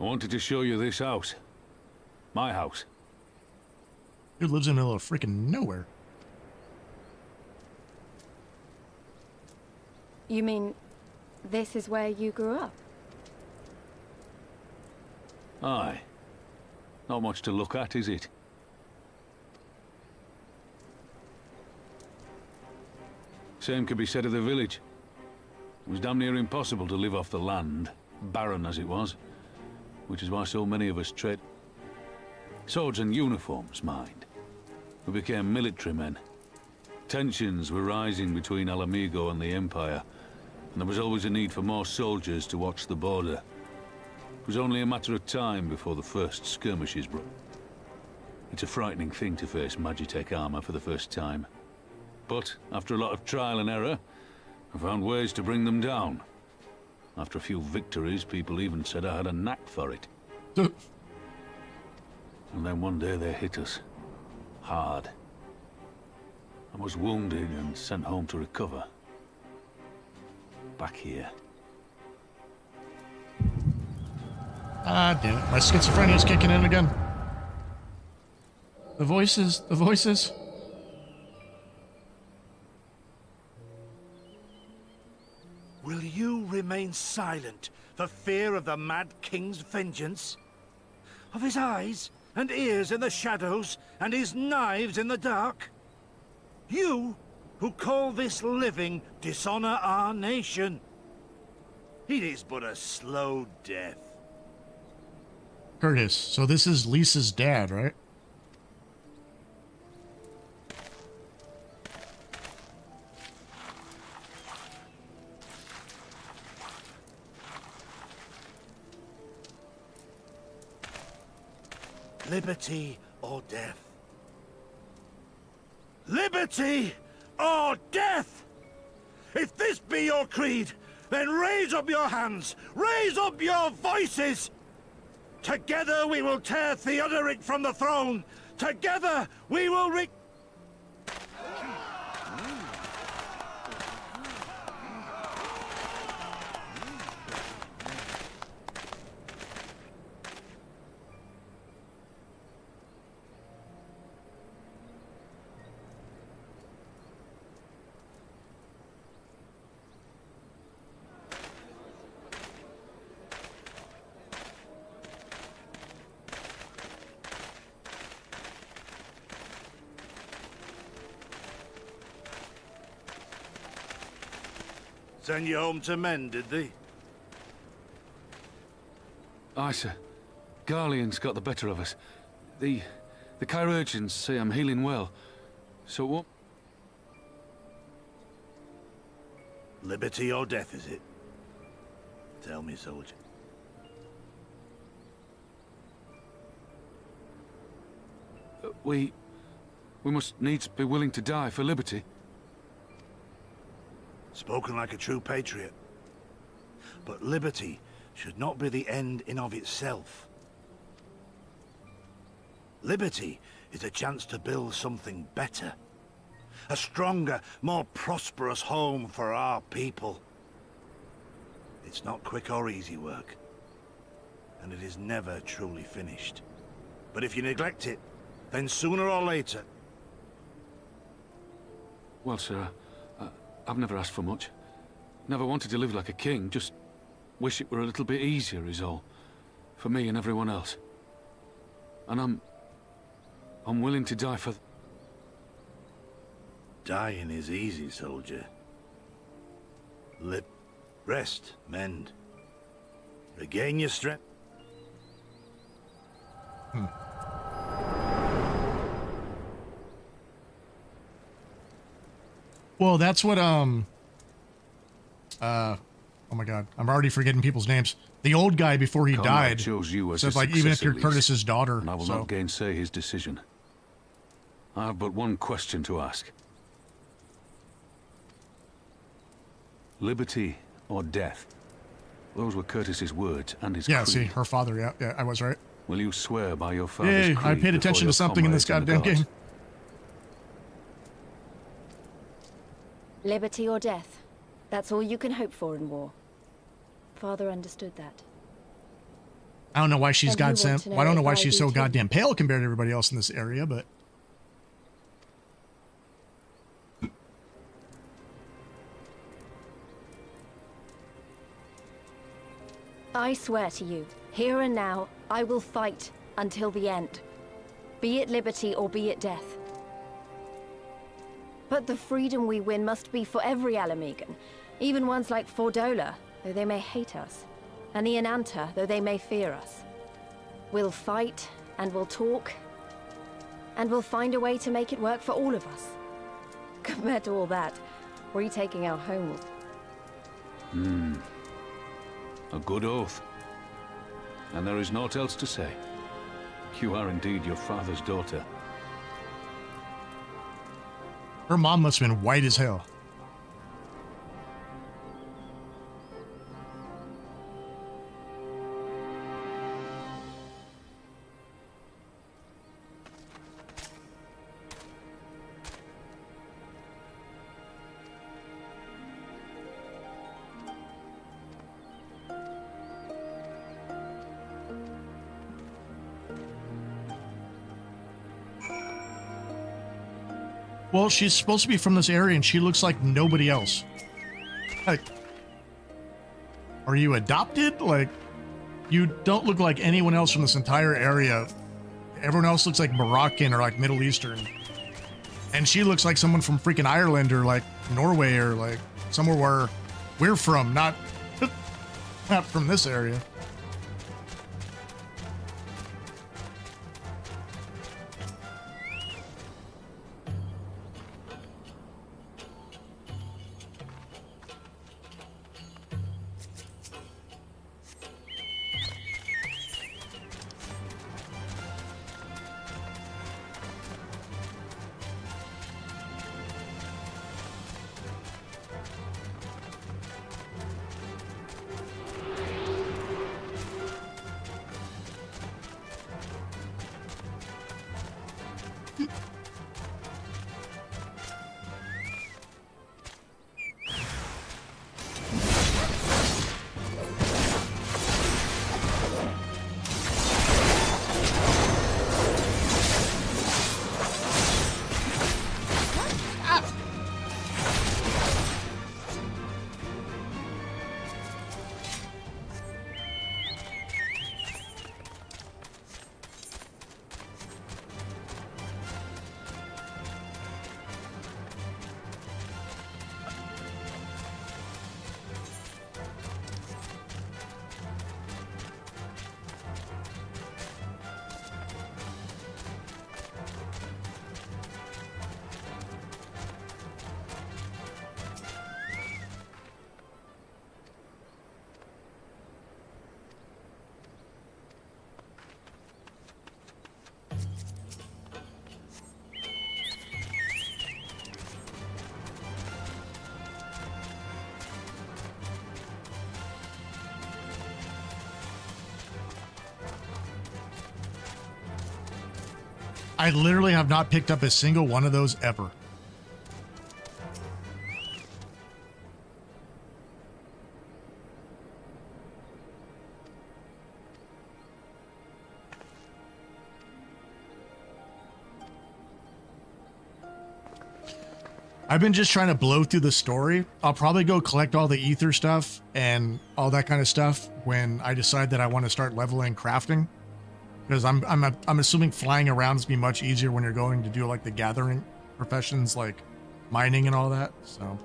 Speaker 11: I wanted to show you this house. My house.
Speaker 1: Dude lives in the middle of freaking nowhere.
Speaker 6: You mean, this is where you grew up?
Speaker 11: Aye. Not much to look at, is it? Same could be said of the village. It was damn near impossible to live off the land, barren as it was. Which is why so many of us trade. Swords and uniforms, mind. We became military men. Tensions were rising between Alamigo and the Empire, and there was always a need for more soldiers to watch the border. It was only a matter of time before the first skirmishes broke. It's a frightening thing to face Magitech armor for the first time. But after a lot of trial and error, I found ways to bring them down. After a few victories, people even said I had a knack for it. And then one day they hit us. Hard. I was wounded and sent home to recover. Back here.
Speaker 1: Ah, damn it. My schizophrenia's kicking in again. The voices, the voices.
Speaker 17: Will you remain silent for fear of the Mad King's vengeance? Of his eyes and ears in the shadows and his knives in the dark? You, who call this living dishonor our nation. It is but a slow death.
Speaker 1: Curtis, so this is Lisa's dad, right?
Speaker 17: Liberty or death? Liberty or death? If this be your creed, then raise up your hands, raise up your voices! Together we will tear Theodoric from the throne! Together we will send you home to mend, did they?
Speaker 11: Aye, sir. Garlean's got the better of us. The chirurgeons say I'm healing well. So what?
Speaker 17: Liberty or death, is it? Tell me, soldier.
Speaker 11: We must needs be willing to die for liberty.
Speaker 17: Spoken like a true patriot. But liberty should not be the end in of itself. Liberty is a chance to build something better. A stronger, more prosperous home for our people. It's not quick or easy work. And it is never truly finished. But if you neglect it, then sooner or later...
Speaker 11: Well, sir, I've never asked for much. Never wanted to live like a king, just wish it were a little bit easier is all. For me and everyone else. And I'm willing to die for...
Speaker 17: Dying is easy, soldier. Rest, mend. Regain your strength.
Speaker 1: Well, that's what, oh my god, I'm already forgetting people's names. The old guy before he
Speaker 11: Conrad
Speaker 1: died
Speaker 11: chose you as
Speaker 1: said,
Speaker 11: his
Speaker 1: like, even if
Speaker 11: successor,
Speaker 1: you're
Speaker 11: Lisa,
Speaker 1: Curtis's daughter.
Speaker 11: and I will
Speaker 1: so.
Speaker 11: not gainsay his decision. I have but one question to ask. Liberty or death? Those were Curtis's words and his
Speaker 1: Yeah,
Speaker 11: creed.
Speaker 1: see, her father, yeah, I was right.
Speaker 11: Will you swear by your father's
Speaker 1: Hey,
Speaker 11: creed
Speaker 1: I paid
Speaker 11: before
Speaker 1: attention
Speaker 11: your
Speaker 1: to something in this
Speaker 11: comrades and the
Speaker 1: goddamn
Speaker 11: gods?
Speaker 1: game.
Speaker 6: Liberty or death. That's all you can hope for in war. Father understood that.
Speaker 1: I don't know why she's
Speaker 6: And you want
Speaker 1: God sent.
Speaker 6: to
Speaker 1: Well, I don't know
Speaker 6: know
Speaker 1: why
Speaker 6: if I
Speaker 1: she's
Speaker 6: do
Speaker 1: so
Speaker 6: too.
Speaker 1: goddamn pale compared to everybody else in this area, but...
Speaker 6: I swear to you, here and now, I will fight until the end. Be it liberty or be it death. But the freedom we win must be for every Alamegan, even ones like Fordola, though they may hate us, and the Ananta, though they may fear us. We'll fight, and we'll talk, and we'll find a way to make it work for all of us. Compared to all that, retaking our home will...
Speaker 11: A good oath. And there is naught else to say. You are indeed your father's daughter.
Speaker 1: Her mom must have been white as hell. Well, she's supposed to be from this area and she looks like nobody else. Like, are you adopted? Like, you don't look like anyone else from this entire area. Everyone else looks like Moroccan or like Middle Eastern. And she looks like someone from freaking Ireland or like Norway or like somewhere where we're from, not from this area. I literally have not picked up a single one of those ever. I've been just trying to blow through the story. I'll probably go collect all the ether stuff and all that kind of stuff when I decide that I want to start leveling crafting. Because I'm assuming flying around is be much easier when you're going to do like the gathering professions like mining and all that. So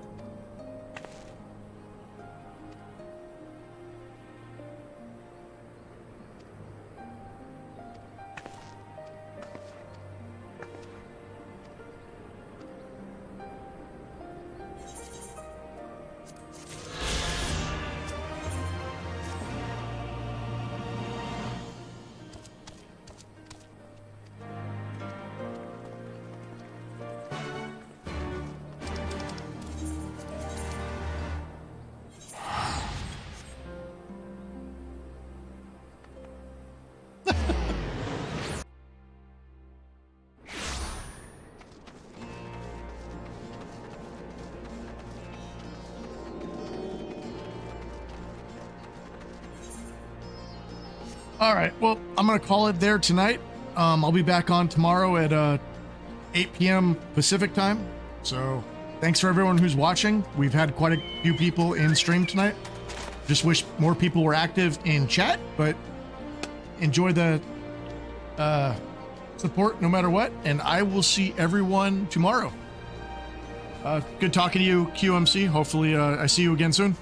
Speaker 1: all right, well, I'm gonna call it there tonight. I'll be back on tomorrow at 8 p.m. Pacific time. So thanks for everyone who's watching. We've had quite a few people in stream tonight. Just wish more people were active in chat, but enjoy the support no matter what, and I will see everyone tomorrow. Good talking to you, QMC. Hopefully I see you again soon.